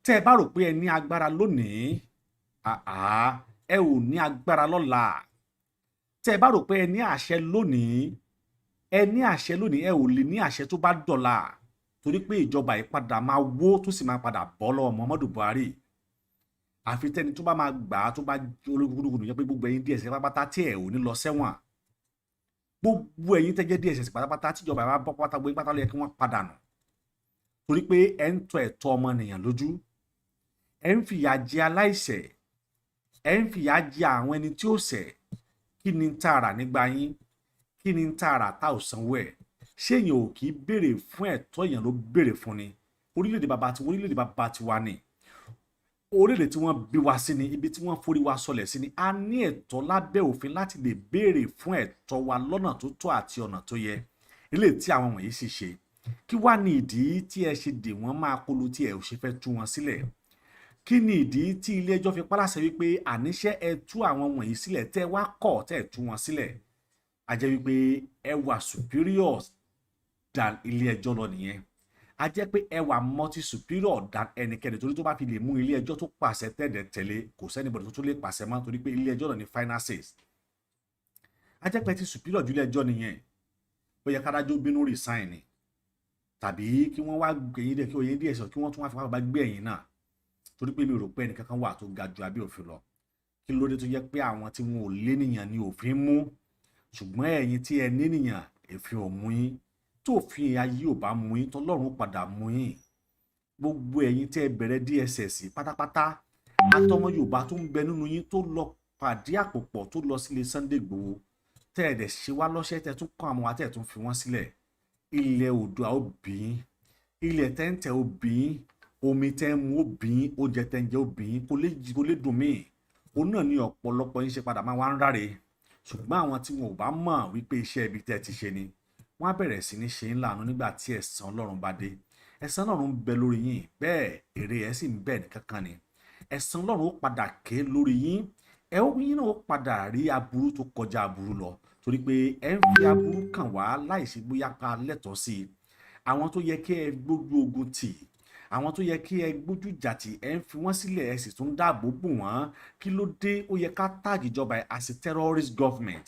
Tẹ́ bá rò pé ẹ ní agbára lónìí, ẹ ò ní agbára lọ́la. Tẹ́ bá rò pé ẹ ní àṣẹ lónìí, ẹ ò lè ní àṣẹ tó bá dọ̀la. Torí pé ìjọba ìpadà máa wó tó sì máa padà bọ́ lọ́wọ́ Muhammadu Buhari. Àfi tẹ́ni tó bá máa gbà á tó bá ológun jẹ́ pé gbogbo ẹ̀yin DSS pátápátá tí ẹ̀ ò ní lọ sẹ́wọ̀n. Gbogbo ẹ̀yin tẹ́ jẹ́ DSS pátápátá tíjọba ìwà bọ́ pátá gbogbo pátá ló yẹ kí wọ́n padà nù. Torí pé ẹ ń tọ ẹ̀tọ́ ọmọnìyàn lójú. Ẹ ń fìyà jẹ aláìṣẹ̀. Ẹ ń fìyà jẹ àwọn ẹni tí ó ṣẹ̀. Kí ni ń tààrà nígbà yín? Kí ni ń tààrà tá ò sanwó ẹ̀? Ṣé èèyàn ò kì í béèrè fún ẹ̀tọ́ èèyàn ló béèrè fún ni? Orílẹ̀-èdè bàbá ti wá ni. Orílẹ̀-èdè tí wọ́n bí wa sí ni, ibi tí wọ́n forí wa sọlẹ̀ sí ni. A ní ẹ̀tọ́ lábẹ́ òfin láti lè béèrè fún ẹ̀tọ́ wa lọ́nà tó tọ́ àti ọ̀nà tó yẹ. Eléyìí tí àwọn wọ̀nyí sì ṣe. Kí wá ní ìdí tí ẹ ṣe dè wọ́n máa kolo tí ẹ ò ṣe fẹ́ tú wọn sílẹ̀? Kí ni ìdí tí ilé ẹjọ́ fi pálàṣẹ wípé àníṣe ẹ tú àwọn wọ̀nyí sílẹ̀ tẹ́ wá kọ̀ tẹ́ ẹ tú wọn sílẹ̀? A jẹ́ wípé ẹ wà superior than ilé ẹjọ́ lọ nìyẹn. A jẹ́ pé ẹ wà multi superior than ẹnikẹ́ni torí tó bá fi lè mú ilé ẹjọ́ tó pàṣẹ tẹ́ẹ̀dẹ̀ tẹ̀lé kò sẹ́nibọ̀dì tó tún lè pàṣẹ mọ́ torí pé ilé ẹjọ́ náà ní final say. A jẹ́ pé ti superior ju ilé ẹjọ́ nìyẹn. Ó yẹ kádájọ́ bínú resign ni tàbí kí wọ́n wá gbẹ̀yìn dẹ̀ kí oyè díẹ̀ sọ kí wọ́n tún wá fi wá bá gbé ẹ̀yìn náà torí pé mi rò pé ẹnìkankan wà tó ga ju abẹ́ òfin lọ. Kí ló dé tó jẹ́ pé àwọn tí wọn ò lé nìyàn ni òfin mú ṣùgbọ́n ẹ̀yin tí ẹ ní nìyàn èfin ò mú yín tó fi ayé ò bá mú yín tọ́lọ́run padà mú yín. Gbogbo ẹ̀yin tí ẹ bẹ̀rẹ̀ DSS pátápátá àtọmọ Yorùbá tó ń bẹ nínú yín tó lọ pàdé àpòpọ̀ tó lọ sílé Sunday Igboho tẹ́ ẹ̀ dẹ̀ ṣe wá lọ́ṣẹ́ tẹ́ tún kọ́ àwọn wa tẹ́ tún fi wọ́n sílẹ̀. Ilẹ̀ Oòduà ó bí yín, ilẹ̀ tẹ́ǹtẹ̀ ó bí yín, omi tẹ́ ń mu ó bí yín, oúnjẹ tẹ́ ń jẹ ó bí yín, kò lè dùn mí. Òun náà ní ọ̀pọ̀lọpọ̀ yín ṣe padà máa wá ń ráre ṣùgbọ́n àwọn tí wọn ò bá mọ̀ wípé iṣẹ́ ibi tẹ́ ti ṣe ni wọ́n á bẹ̀rẹ̀ sí ní ṣe ń lànà nígbà tí ẹ̀san Ọlọ́run bá dé. Ẹ̀san Ọlọ́run ń bẹ lórí yín bẹ́ẹ̀ èrè ẹ̀ sì ń bẹ nìkankan ni. Ẹ̀san Ọlọ́run ó padà ké lórí yín yín náà ó padà rí aburú tó kọjá aburú lọ torí pé ẹ ń fi aburú kàn wá láìsí bóyá pa lẹ́tọ̀ọ́ sí i. Àwọn tó yẹ kí ẹ gbójú ogun tì, àwọn tó yẹ kí ẹ gbójú jà tì, ẹ ń fi wọ́n sílẹ̀ ẹ sì tún dáàbò bò wọ́n. Kí ló dé? Ó yẹ ká tag ìjọba as a terrorist government.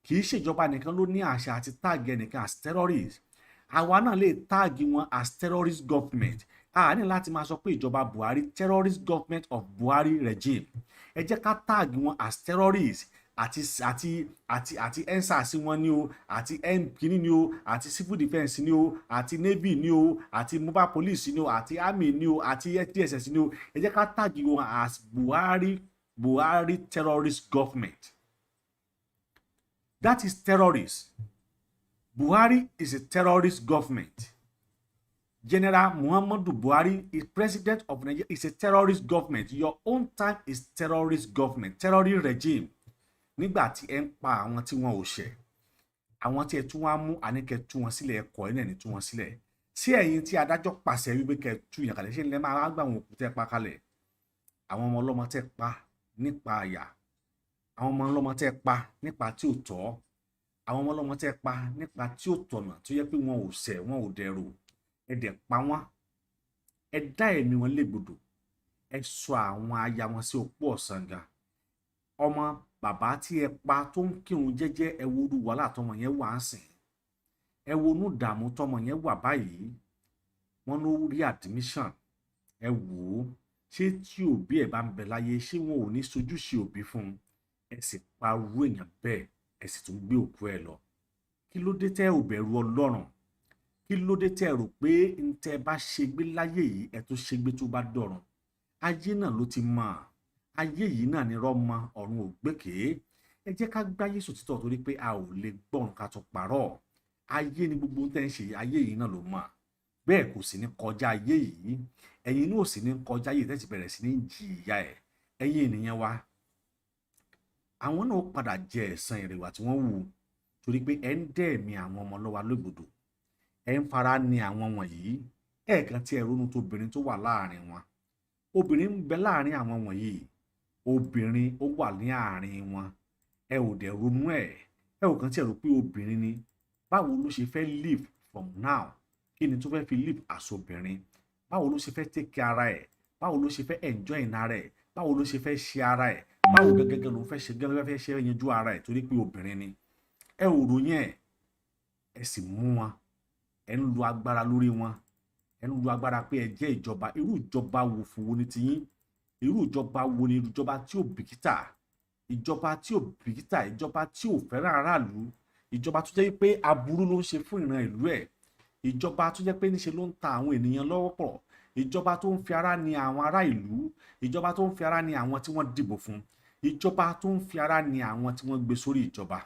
Kì í ṣèjọba nìkan ló ní àṣà àti tag ẹnìkan as terrorist. Àwa náà lè tag wọn as terrorist government. a ní láti máa sọ pé ìjọba Buhari terrorist government of Buhari regime ẹ jẹ́ ká tag wọn as terrorists àti ensars wọn ni o àti kìíní ni o àti civil defence ni o àti navy ni o àti mobile police ni o àti army ni o àti DSS ni o ẹ jẹ́ ká tag wọn as Buhari terrorist government. That is terrorist. Buhari is a terrorist government. General Muhammadu Buhari is president of Nigeria, is a terrorist government. Your own time is terrorist government, terrorist regime. Nígbà tí ẹ ń pa àwọn tí wọn ò ṣẹ̀, àwọn tí ẹ tún wá mú àníkẹ́ tú wọn sílẹ̀ ẹ̀kọ́ ẹ̀ náà ní tú wọn sílẹ̀. Sí ẹ̀yin tí adájọ́ pàṣẹ wípé kẹ́ tú yàn kalẹ̀ ṣé ń lẹ́ máa gbà wọn òkú tẹ́ pa kalẹ̀. Àwọn ọmọ ọlọ́mọ tẹ́ pa nípa àyà, àwọn ọmọ ọlọ́mọ tẹ́ pa nípa tí ò tọ́, àwọn ọmọ ọlọ́mọ tẹ́ pa nípa tí ò tọ̀nà tó yẹ pé wọn ò ṣẹ̀, wọn ò dẹ̀rù. Ẹ dẹ̀ pa wọ́n, ẹ dá ẹ̀mí wọn légbodò, ẹ sọ àwọn aya wọn sí òpó ọ̀sánga. Ọmọ bàbá tí ẹ pa tó ń kírun jẹ́jẹ́ ẹ wo orú wàhálà tọmọ yẹn wà ń sìn, ẹ wo inú ìdààmú tọmọ yẹn wà báyìí. Wọ́n ló rí admission, ẹ wò ó ṣé tí òbí ẹ̀ bá ń bẹ láyé ṣé wọn ò ní sojúṣe òbí fún un, ẹ sì parú èèyàn bẹ́ẹ̀ ẹ sì tún gbé òkú ẹ lọ. Kí ló dé tẹ́ ò bẹ̀rù Ọlọ́run? Kí ló dé tẹ́ rò pé ń tẹ́ bá ṣe gbé láyé yìí ẹ tó ṣe gbé tó bá dọ̀run? Ayé náà ló ti mọ̀, ayé yìí náà ni rọ́mọ ọ̀run ò gbékè. Ẹ jẹ́ ká gbáyé sòtítọ́ torí pé a ò lè gbọ́run ká tó parọ́. Ayé ni gbogbo tẹ́ ń ṣe, ayé yìí náà ló mọ̀. Bẹ́ẹ̀ kò sì ní kọjá ayé yìí, ẹ̀yin náà ò sì ní kọjá ayé tẹ́ ti bẹ̀rẹ̀ sí ní jìyà ẹ̀. Ẹ̀yin ènìyàn wa, àwọn náà padà jẹ ẹ̀san ìrẹ̀wà tí wọ́n wù torí pé ẹ ń dẹ̀ẹ̀mí àwọn ọmọ lọ́wọ́ lógbòdò, ẹ ń fara ní àwọn wọ̀nyí. Ẹ̀ẹ̀kan tí ẹ ronú tó obìnrin tó wà láàrin wọn, obìnrin ń bẹ láàrin àwọn wọ̀nyí, obìnrin ó wà ní àárín wọn, ẹ ò dẹ̀ ronú ẹ̀, ẹ ò kàn tí ẹ rò pé obìnrin ni. Báwo ló ṣe fẹ́ live from now? Kí ni tó fẹ́ fi live as obìnrin? Báwo ló ṣe fẹ́ take care ara ẹ̀? Báwo ló ṣe fẹ́ enjoy ara ẹ̀? Báwo ló ṣe fẹ́ ṣe ara ẹ̀? Báwo gẹ́gẹ́ ló fẹ́ ṣe gẹ́gẹ́ fẹ́ ṣe yanjú ara ẹ̀ torí pé obìnrin ni? Ẹ ò ròyìn ẹ̀, ẹ sì mú wọn, ẹ ń lo agbára lórí wọn, ẹ ń lo agbára pé ẹ jẹ́ ìjọba. Irú ìjọba wo fún wo ni tiyín? Irú ìjọba wo ni ìjọba tí ò bìkítà? Ìjọba tí ò bìkítà, ìjọba tí ò fẹ́ràn aráàlú, ìjọba tó jẹ́ pé aburú ló ń ṣe fún ìran ìlú ẹ̀, ìjọba tó jẹ́ pé níṣe ló ń ta àwọn ènìyàn lọ́wọ́ pọ̀, ìjọba tó ń fi ara ní àwọn ará ìlú, ìjọba tó ń fi ara ní àwọn tí wọ́n dìbò fún, ìjọba tó ń fi ara ní àwọn tí wọ́n gbé sórí ìjọba.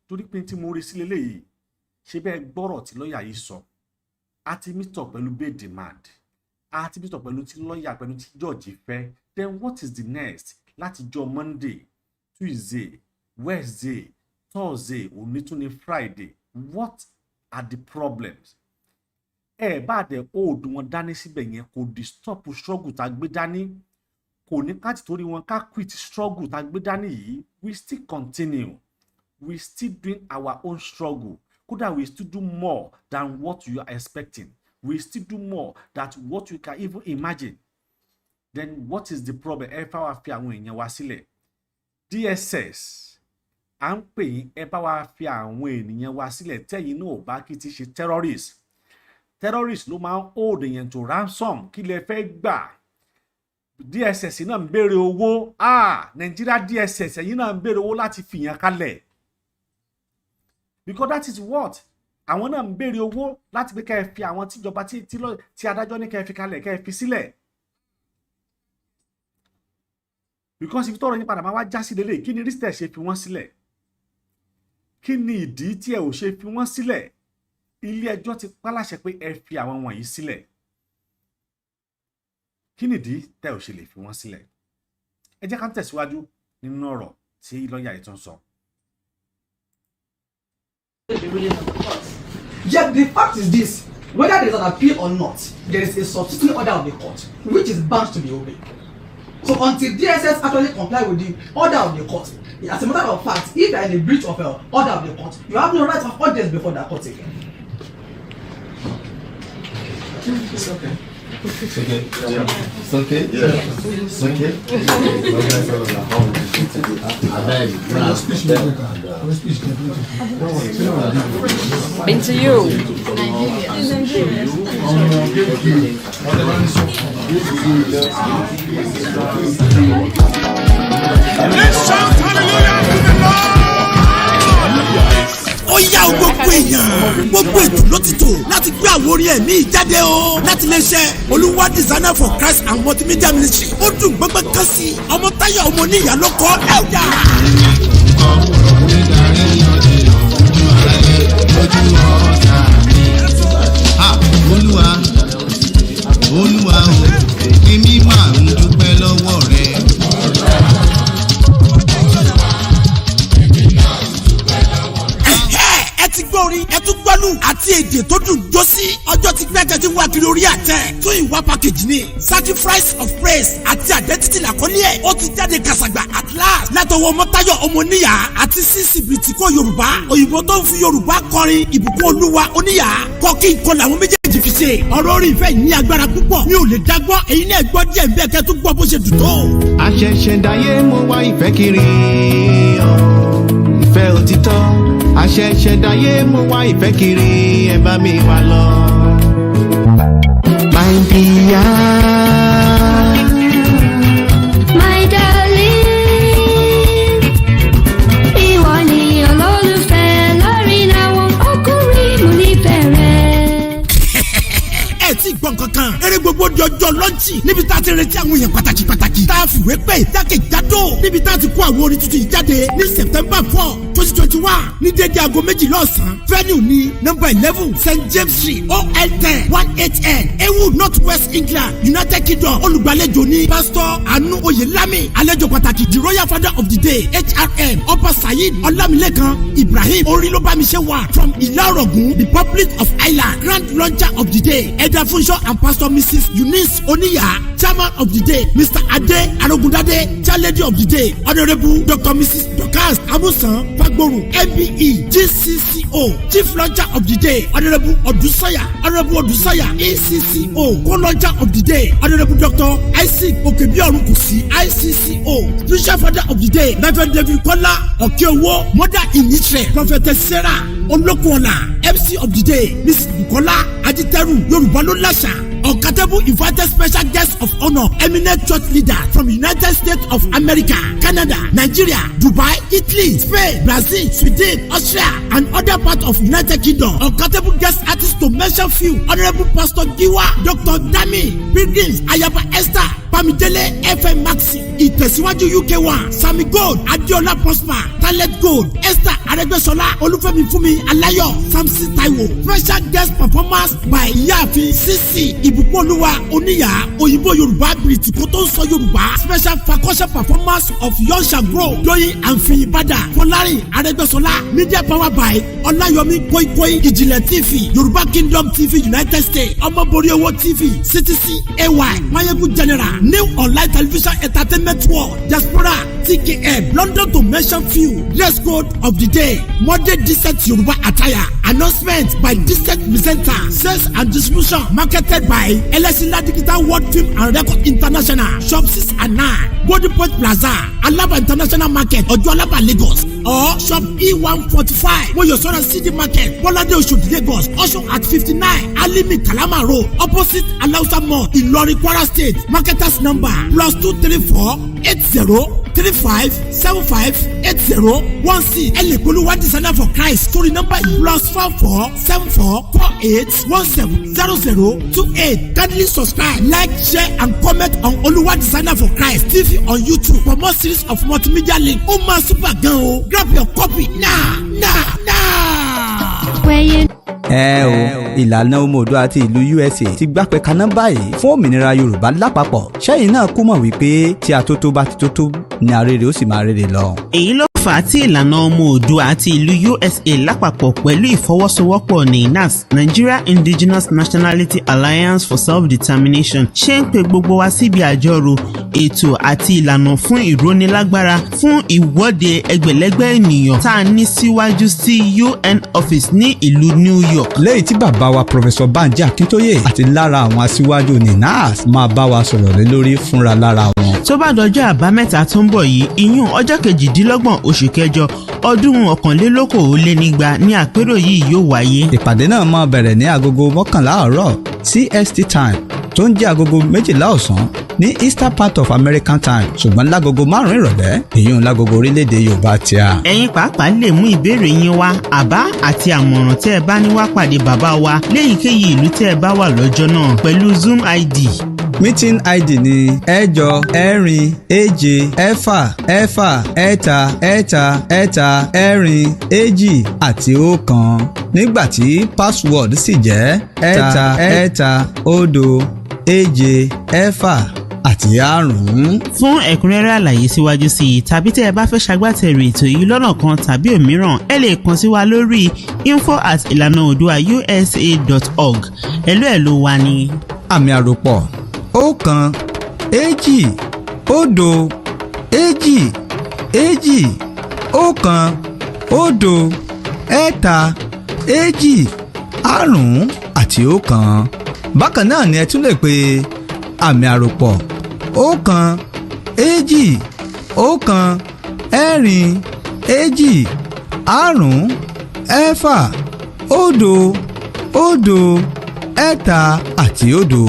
Torí pé tí mo rí sí leléyìí, ṣe bẹ́ẹ̀ gbọ́rọ̀ tí lọ́ọ̀yà yìí sọ, a ti mítọ̀ pẹ̀lú bail demand, a ti mítọ̀ pẹ̀lú tí lọ́ọ̀yà pẹ̀lú tí jọ́ọ̀jì fẹ́. Then what is the next? Láti jọ Monday, Tuesday, Wednesday, Thursday, òní tún ní Friday. What are the problems? Ẹ bá dẹ̀ òòdù wọn dání síbẹ̀ yẹn kò di stop struggle tá gbé dání, kò ní ká ti torí wọn ká quit struggle tá gbé dání yìí. We still continue, we still doing our own struggle. Kódà we still do more than what you are expecting, we still do more than what you can even imagine. Then what is the problem? Ẹ fà wá fi àwọn èèyàn wá sílẹ̀. DSS à ń pè yín, ẹ bá wá fi àwọn ènìyàn wá sílẹ̀. Tẹ́yìn náà ò bá kí ti ṣe terrorist. Terrorist ló máa ń hold èèyàn to ransom. Kí lẹ fẹ́ gbà? DSS náà ń béèrè owó. Nigeria DSS ẹ̀yin náà ń béèrè owó láti fìyàn kalẹ̀. Because that is what àwọn náà ń béèrè owó láti pé kẹ́ ẹ fi àwọn tíjọba tí adájọ́ ní kẹ́ ẹ fi kalẹ̀ kẹ́ ẹ fi sílẹ̀. Because ibi tọ́rọ̀ yín padà máa wá já sí lélẹ̀, kí ni reason tẹ́ ṣe fi wọ́n sílẹ̀? Kí ni ìdí tí ẹ ò ṣe fi wọ́n sílẹ̀? Ilé ẹjọ́ ti pàláṣẹ pé ẹ fi àwọn wọ̀nyí sílẹ̀. Kí ni ìdí tẹ́ ò ṣe lè fi wọ́n sílẹ̀? Ẹ jẹ́ ká tẹ̀síwájú nínú ọ̀rọ̀ tí lọ́ọ̀yà yìí tún sọ. Yet the fact is this: whether there is an appeal or not, there is a substituting order of the court which is bound to be obeyed. So until DSS actually comply with the order of the court, as a matter of fact, if you are in a breach of an order of the court, you have no right of audience before that court again. It's okay. It's okay. Yeah. It's okay. Yeah. It's okay. Been to you. Let's shout hallelujah to the Lord. Ó yá o gbogbo èèyàn gbogbo ètò ló ti tò láti gbé àwọn orin ẹ̀mí ìjáde o láti lè ṣe Olúwa designer for Christ and multimedia ministry ó dùn gbọ́gbọ́ kan sí ọmọ Táyọ̀ ọmọ oníyà ló kọ́ ẹ̀dá. Olúwa o èmi máa ń dúpẹ́ lọ́wọ́ rẹ. Orin ẹtú gbọ́lù àti èdè tó dùn jó sí ọjọ́ tí gbẹ́jẹ́ ti wá kiri orí àtẹ tún ìwà package ni sacrifice of praise àti identity làkọ́lé ẹ̀ ó ti jáde kàṣàgbà at last látọwọ́ Mọ́táyọ̀ ọmọníyà àti CCB tí kò Yorùbá òyìnbó tó ń fi Yorùbá kọrin ìbùkún Olúwa oníyà kọ́kí nǹkan làwọn méjèèjì fi ṣe ọ̀rọ̀ orin ìfẹ́ ní agbára púpọ̀ mi ò lè dágbọ́ èyí náà gbọ́ díẹ̀ bẹ́ẹ̀ kẹ́ tó gbọ́ bó ṣe dùn tó. Àṣẹ̀ṣẹ̀dáyé mo wá ìfẹ́ kiri ìfẹ́ òtítọ́ àṣẹ̀ṣẹ̀dáyé mo wá ìfẹ́ kiri ẹ bá mi wá lọ. My dear, my darling, ìwọ ni olólùfẹ́ lórí àwọn ọkùnrin mo nífẹ̀ẹ́ rẹ. Ẹ ti gbọ́ kankan eré gbogbo di ọjọ́ lọ́ńchì níbi tá a ti retí àwọn èèyàn pàtàkì tá a fìwé pè jákèjádò níbi tá a ti kó àwọn orin tuntun yìí jáde ní September 4, 2021 ní dédé aago 2 lọ́sàn-án venue ní number 11 St James Street OL10 18N Ewu North West England United Kingdom olùgbàlejò ní Pastor Anu Oyelami àlejò pàtàkì the Royal Father of the Day HRM Ọba Saheed Ọlámilékan Ibrahim Orílóbámiṣẹ́wà from Ìlá-Ọ̀ràngún Republic of Ireland Grand Launcher of the Day Elder Funso and Pastor Mrs Eunice Oniya Chairman of the Day Mr Ade Arogundade Chair Lady of the Day Honourable Dr Mrs Dorcas Amusan Fagboru MBE GCCO Chief Launcher of the Day Honourable Odusanya ECCO Co-Launcher of the Day Honourable Dr Isaac Okebiorunkusi ICCO Spiritual Father of the Day Reverend David Kola Okeowo Mother in Israel Prophetess Sarah Olokuola MC of the Day Mrs Bukola Aditeru Yorùbá ló láṣà Uncountable invited special guests of honor, eminent church leaders from United States of America, Canada, Nigeria, Dubai, Italy, Spain, Brazil, Sweden, Austria, and other parts of United Kingdom. Uncountable guest artists to mention few: Honourable Pastor Giwa, Dr. Dami, Pilgrims, Ayaba Esther, Pamidele, FM Maxi, Ìtẹ̀síwájú UK1, Sami Gold, Adiola Prosper, Talent Gold, Esther Aregbesola, Olúfẹ́mi Fúnmi Aláyọ̀, Samson Taiwo. Special guest performance by Ìyáàfin CC Ìbùkúnolúwa Oníyà Òyìnbó Yorùbá Bìrìtì kó tó ń sọ Yorùbá. Special percussion performance of Young Shall Grow, Doyin Àǹfin Ìbàdàn, Fọlárin Aregbesola. Media power by Ọláyọmí Kóíkóí, Ìjìnlẹ̀ TV, Yorùbá Kingdom TV United States, Omoboriowo TV, CTC AY, Mayegun General, New Online Television Entertainment World, Diaspora, TKM, London to mention few. Dress code of the day, modern decent Yoruba attire. Announcement by decent presenter. Sales and distribution marketed by Elesila Digital World Film and Record International. Shop 6 and 9, Golden Point Plaza, Alaba International Market, Ojualaba Lagos. Or shop E145, Moyosora CD Market, Bolade Oshodi Lagos. Also at 59 Alimi Kalama Road, opposite Alausa Mall, Ilorin, Kwara State. Marketers number +234 8035758016. Olúwa designer for Christ. Story number +447448170028. Kindly subscribe, like, share, and comment on Olúwa designer for Christ TV on YouTube for more series of multimedia link. Ó máa super gan o. Grab your copy now. ẹ o ìlànà Omoboriowo àti ìlú USA ti gbàpẹ kaná báyìí fún òmìnira Yorùbá lápapọ̀ ṣẹ́yìn náà kú mọ̀ wípé tí atótó bá ti tótó ni arére ó sì máa rere lọ. èyí ló fà kẹfà tí ìlànà ọmọ Oòduà àti ìlú USA lápapọ̀ pẹ̀lú ìfọwọ́sowọ́pọ̀ NINAS Nigeria Indigenous Nationality Alliance for Self-Determination ṣe ń pe gbogbo wa síbi àjọrò ètò àti ìlànà fún ìrónilágbára fún ìwọ́de ẹgbẹ̀lẹ́gbẹ̀ ènìyàn tá a ní síwájú sí UN office ní ìlú New York. lẹ́yìn tí bàbá wa Professor Banji Akintoye àti lára àwọn aṣíwájú NINAS máa bá wa sọ̀rọ̀ lé lórí fúnra lára wọn. tó bá dọjọ́ àbámẹ́ta tó ń bọ̀ yìí ìyún ọjọ́ kejìdínlọ́gbọ̀n oṣù kẹjọ ọdún 2021 ní àpérò yìí yóò wáyé. ìpàdé náà máa bẹ̀rẹ̀ ní agogo 11 àárọ̀ CST time tó ń jẹ́ agogo 12 ọ̀sán ní Eastern part of American time ṣùgbọ́n lágogo 5 ìrọ̀lẹ́ èyí lágogo orílẹ̀-èdè Yorùbá tí a. ẹ̀yin pàápàá lè mú ìbéèrè yín wá àbá àti àmọ̀ràn tẹ́ ẹ bá ní wá pàdé bàbá wa léyìíkéyìí ìlú tẹ́ ẹ bá wà lọ́jọ́ náà pẹ̀lú Zoom ID. Meeting ID ni 8 4 7 6 6 ẹ̀ta ẹ̀ta ẹ̀ta ẹ̀rin èjì àti ọ̀kan nígbàtí password sì jẹ́ ẹ̀ta ẹ̀ta òdo èje ẹ̀fà àti àrún. fún ẹ̀kúnrẹ́rẹ́ àlàyé síwájú sí i tàbí tẹ́ ẹ bá fẹ́ ṣagbátẹrù ètò yìí lọ́nà kan tàbí òmíràn ẹ lè kàn sí wa lórí info@ilanauoduausa.org ẹ̀lú wa ní. àmì àròpọ̀ 1 èjì òdo èjì èjì 1 òdo ẹ̀ta èjì àrún àti ọ̀kan. bákan náà ni ẹ tún lè pe àmì àròpọ̀ 1 èjì 1 ẹ̀rin èjì àrún ẹ̀fà òdo òdo ẹ̀ta àti òdo.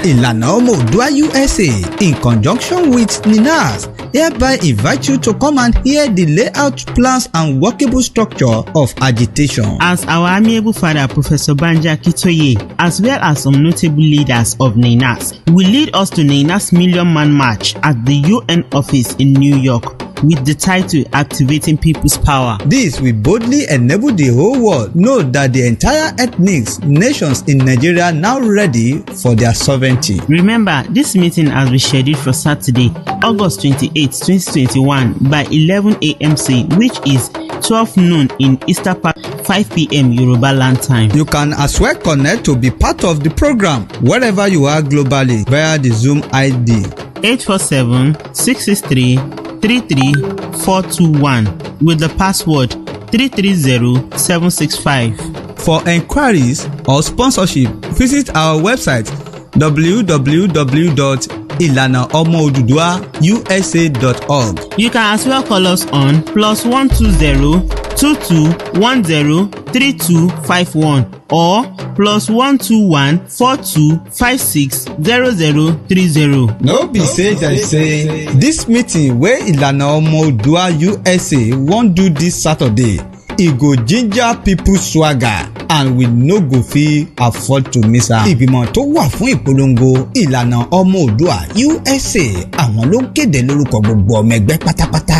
ìlànà ọmọ Oòduà USA in conjunction with NINAS hereby invite you to come and hear the layout plans and workable structure of agitation. As our amiable father Professor Banji Akintoye as well as some notable leaders of NINAS will lead us to NINAS Million Man March at the UN office in New York with the title Activating People's Power. This will boldly enable the whole world know that the entire ethnic nations in Nigeria now ready for their sovereignty. Remember, this meeting has been scheduled for Saturday, August 28, 2021 by 11 a.m.c, which is 12 noon in Eastern Part, 5 p.m. Yoruba Land Time. You can as well connect to be part of the program wherever you are globally via the Zoom ID 847-663-33421 with the password 330765. For enquiries or sponsorship, visit our website www.ilanaomooduausa.org. You can as well call us on +120 2210 3251 or +121 42 56 0030. No be say dem say dis meeting wey Ilana Omo Oòduà USA wan do dis Saturday e go ginger people swagger and we no go fit afford to miss am. ìgbìmọ̀ tó wà fún ìpolongo Ìlànà Ọmọ Oòduà USA àwọn ló ń kéde lórúkọ gbogbo ọmọ ẹgbẹ́ pátápátá.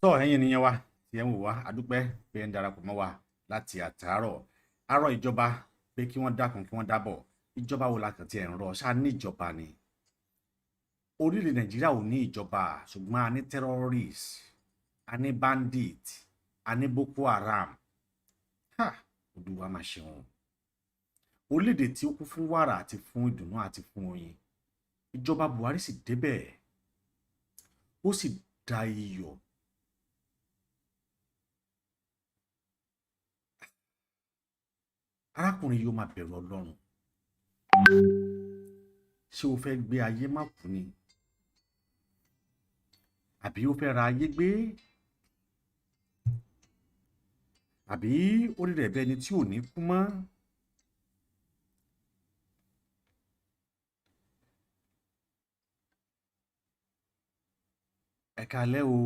tọ́ ẹ̀yin ènìyàn wa tí ẹ ń wò wá adúpẹ́ pé ń darapọ̀ mọ́ wa láti àtàárọ̀ àárọ̀ ìjọba pé kí wọ́n dákun kí wọ́n dábọ̀ ìjọba wo la kàn tí ẹ̀ ń rọ ṣáà ní ìjọba ni orílẹ̀ Nàìjíríà ò ní ìjọba ṣùgbọ́n a ní terrorist a ní bandit a ní Boko Haram Olúwa máa ṣe wọn orílẹ̀-èdè tí ó kún fún wàrà àti fún ìdùnnú àti fún oyin ìjọba Buhari sì débẹ̀ ó sì da iyọ̀ arákùnrin yóò máa bẹ̀rù Ọlọ́run ṣé o fẹ́ gbé ayé má kú ni àbí o fẹ́ ra ayé gbé àbí orí rẹ̀ bẹ́ẹ̀ ni tí ò ní kú mọ́ ẹ káalẹ́ o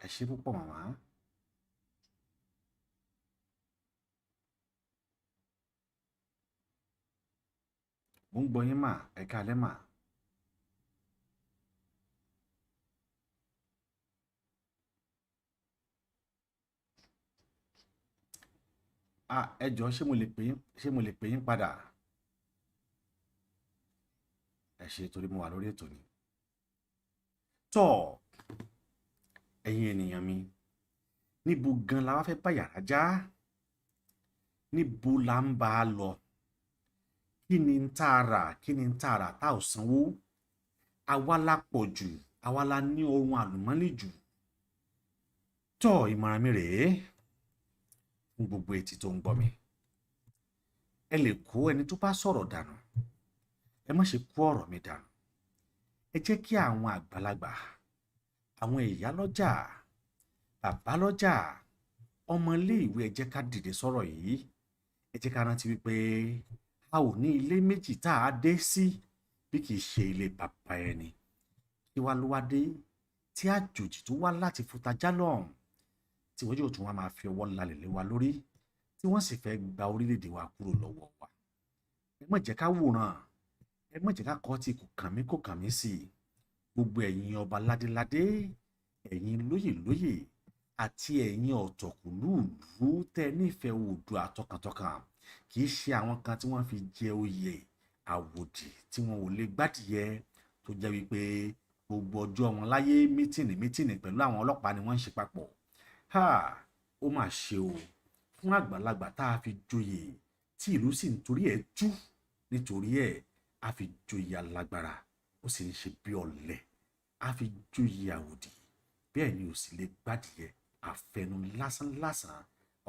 ẹ ṣé púpọ̀ màmá mo ń gbọ́ yín mà ẹ káalẹ́ mà. ẹ jọ̀ọ́ ṣé mo lè pè yín padà? Ẹ ṣé torí mo wà lórí ètò ni. Tọ́ ẹ̀yin ènìyàn mi, níbo gan la wá fẹ́ bá yàrá já? Níbo la ń bá a lọ? Kí ni ń tá a rà? Kí ni ń tá a rà tá ò sanwó? Àwa la pọ̀ jù, àwa la ní ohun àlùmọ́nì jù. Tọ́ ìmọ̀ràn mi rèé fún gbogbo etí tó ń gbọ́ mi. Ẹ lè kó ẹni tó bá sọ̀rọ̀ dànù, ẹ má ṣe kó ọ̀rọ̀ mi dànù. Ẹ jẹ́ kí àwọn àgbàlagbà, àwọn ìyá lọ́jà, bàbá lọ́jà, ọmọ ilé ìwé, ẹ jẹ́ ká dìde sọ̀rọ̀ yìí. Ẹ jẹ́ ká rántí wípé a ò ní ilé méjì tá a dé sí bí kì í ṣe ilé bàbá ẹni. Kí wá ló wá dé tí àjòjì tó wá láti Fútajá lọ́hùn tí wọ́n yóò tún wá máa fi ọwọ́ lálẹ̀ lé wa lórí tí wọ́n sì fẹ́ gba orílẹ̀-èdè wa kúrò lọ́wọ́ wa? Ẹ má jẹ́ ká wòran, ẹ má jẹ́ ká kọ́ tí kò kàn mí sí i. Gbogbo ẹ̀yin ọba ládéládé, ẹ̀yin lóyè àti ẹ̀yin ọ̀tọ̀kùlúùlú tẹ́ nífẹ̀ẹ́ Oòduà tọkàntọkàn, kì í ṣe àwọn kan tí wọ́n fi jẹ oyè àwòdì tí wọn ò lè gbádìyẹ, tó jẹ́ wípé gbogbo ọjọ́ wọn láyé mítìnì pẹ̀lú àwọn ọlọ́pàá ni wọ́n ń ṣe papọ̀. Ó mà ṣe o fún àgbàlagbà tá a fi joyè tí ìlú sì ń torí ẹ̀ tú, nítorí ẹ̀ a fi joyè alágbára, ó sì ń ṣe bí ọ̀lẹ, a fi joyè àwòdì, bẹ́ẹ̀ ni ò sì lè gbádìyẹ, àfẹnu lásán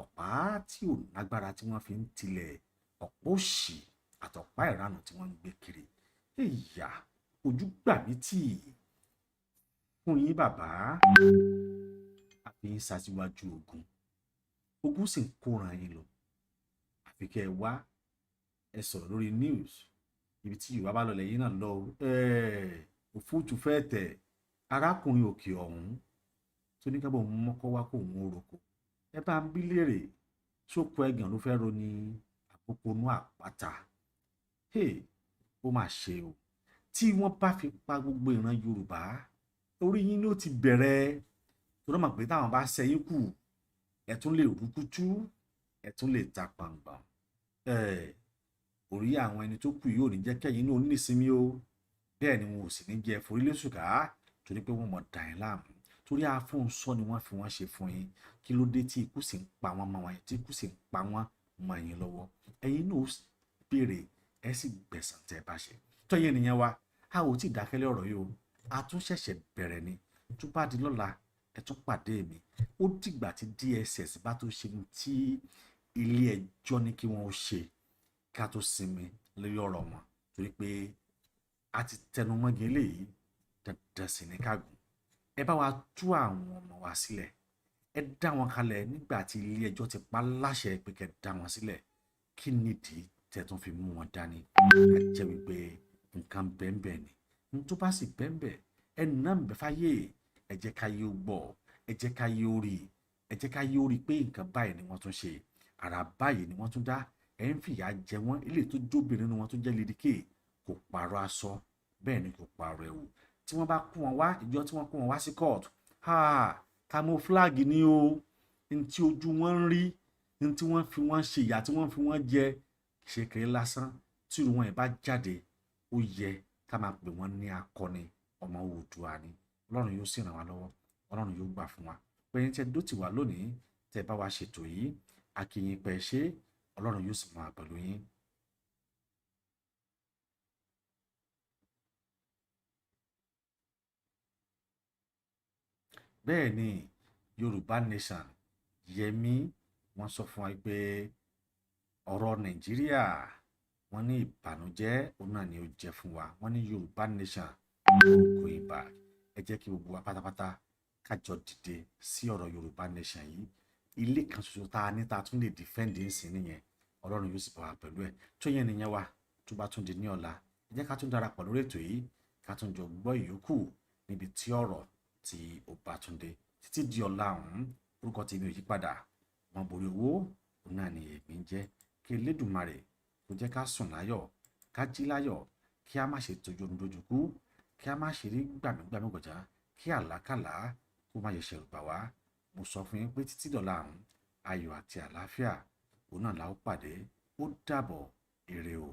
ọ̀pá tí ò lágbára tí wọ́n fi ń tilẹ̀ ọ̀pọ̀ òṣì àtọ̀pá ìranù tí wọ́n ń gbé kiri. Ìyá ojú gbà mí tì fún yín bàbá, àfi ń ṣàṣìwájú ogun sì ń kóran yín lọ. Àfi kẹ́ ẹ wá ẹ sọ̀rọ̀ lórí news, ibi tí Yorùbá bá lọ lẹ́yìn náà lọ òfúùtù fẹ́ tẹ̀ arákùnrin òkè ọ̀hún tó ní kábọ̀ mọ́kọ́ wá kó òun oroko. Ẹ bá ń bí léèrè ṣókò ẹ̀gàn ló fẹ́ ro ní àpòpọ̀nú àpáta. Ó mà ṣe o, tí wọ́n bá fi pa gbogbo ìran Yorùbá, orí yín ló ti bẹ̀rẹ̀. tó náà mọ̀ pé táwọn bá ṣẹ́yìn kù ẹ tún lè rúkútú, ẹ tún lè ta pàǹgbà. Orí àwọn ẹni tó kù yóò ní jẹ́ kẹ́yìn náà nísinmi o, bẹ́ẹ̀ ni wọn ò sì ní jẹ́ forílẹ̀sùkà torí pé wọ́n mọ̀ dà yín láàmú, torí àfọ̀nsọ ni wọ́n fi wọ́n ṣe fún yín. Kí ló dé tí ikú sì ń pa wọ́n mọ́ wọn, tí ikú sì ń pa wọ́n mọ́ yín lọ́wọ́? Ẹ̀yin náà béèrè ẹ sì gbẹ̀san tẹ́ ẹ bá ṣe. Tọ́yìn ènìyàn wa, a ò tí ì dákẹ́lẹ́ ọ̀rọ̀ yìí o, a tún ṣẹ̀ṣẹ̀ bẹ̀rẹ̀ ni. Tó bá di lọ́la ẹ tún pàdé mi. Ó dìgbà tí DSS bá tó ṣe tí ilé ẹjọ́ ní kí wọ́n ó ṣe ká tó sinmi lórí ọ̀rọ̀ wọn, torí pé a ti tẹnumọ́gi eléyìí, dandan sì ní ká gùn. Ẹ bá wa tú àwọn ọmọ wa sílẹ̀, ẹ dá wọn kalẹ̀ nígbà tí ilé ẹjọ́ ti pa láṣẹ pé kẹ́ dá wọn sílẹ̀. Kí nìdí tẹ́ tún fi mú wọn dání? A jẹ́ wípé nǹkan bẹ́ẹ̀ ni, n tó bá sì bẹ́ẹ̀ ẹ nà ń bẹ fáyé. Ẹ jẹ́ ká yé ó gbọ́, ẹ jẹ́ ká yé ó rí, ẹ jẹ́ ká yé ó rí pé nǹkan báyìí ni wọ́n tún ṣe, àrà báyìí ni wọ́n tún dá. Ẹ ń fìyà jẹ wọ́n, ilé tó jóbìnrin ni wọ́n tún jẹ́ lédìkè, kò pààrọ̀ aṣọ, bẹ́ẹ̀ ni kò pààrọ̀ ẹ̀wù. Tí wọ́n bá kó wọn wá, ìjọ tí wọ́n kó wọn wá sí kóòtù, camouflage ni o, n tí ojú wọn ń rí, n tí wọ́n fi wọ́n ṣe, ìyà tí wọ́n fi wọ́n jẹ, ṣe kéré lásán. Tí irú wọn ẹ̀ bá jáde, ó yẹ ká máa pè wọ́n ní akọni ọmọ Oòduà ni. Ọlọ́run yóò sì ràn wá lọ́wọ́, Ọlọ́run yóò gbà fún wa. Pẹ̀yìn tẹ́ dó tì wá lónìí, tẹ́ bá wa ṣètò yìí, a kí yín pẹ́ ṣe, Ọlọ́run yóò sì máa pẹ̀lú yín. Bẹ́ẹ̀ ni Yorùbá Nation Yẹmí wọ́n sọ fún wa pé ọ̀rọ̀ Nàìjíríà wọ́n ní ìbànújẹ́ òun náà ni ó jẹ́ fún wa. Wọ́n ní Yorùbá Nation kò ìbà. Ẹ jẹ́ kí gbogbo wa pátápátá kájọ dìde sí ọ̀rọ̀ Yorùbá Nation yìí. Ilé kan ṣoṣo tá a ní tá a tún lè defend nsìn nìyẹn. Ọlọ́run yóò sì bá wa pẹ̀lú ẹ̀. Tó yẹn nìyẹn wa, tó bá tún di ní ọ̀la, ẹ jẹ́ ká tún darapọ̀ lórí ètò yìí, ká tún jọ gbọ́ ìyókù níbi tí ọ̀rọ̀ tí ó bá tún dé. Títí di ọ̀la ọ̀hún, orúkọ tèmi ò yí padà. Omoboriowo òun náà ni èmi ń jẹ́. Kí Elédùmarè kó jẹ́ ká sùn láyọ̀, ká jí láyọ̀, kí a má ṣe tójú oorun dójú kú, kí a má ṣe rí gbàmígbàmí gọ̀já, kí àlákàlà kó má yẹ ṣẹ̀rù bà wá. Mo sọ fún yín pé títí dọ̀la ọ̀hún, ayọ̀ àti àlàáfíà òun náà la ó pàdé ó dàbọ̀ ire o.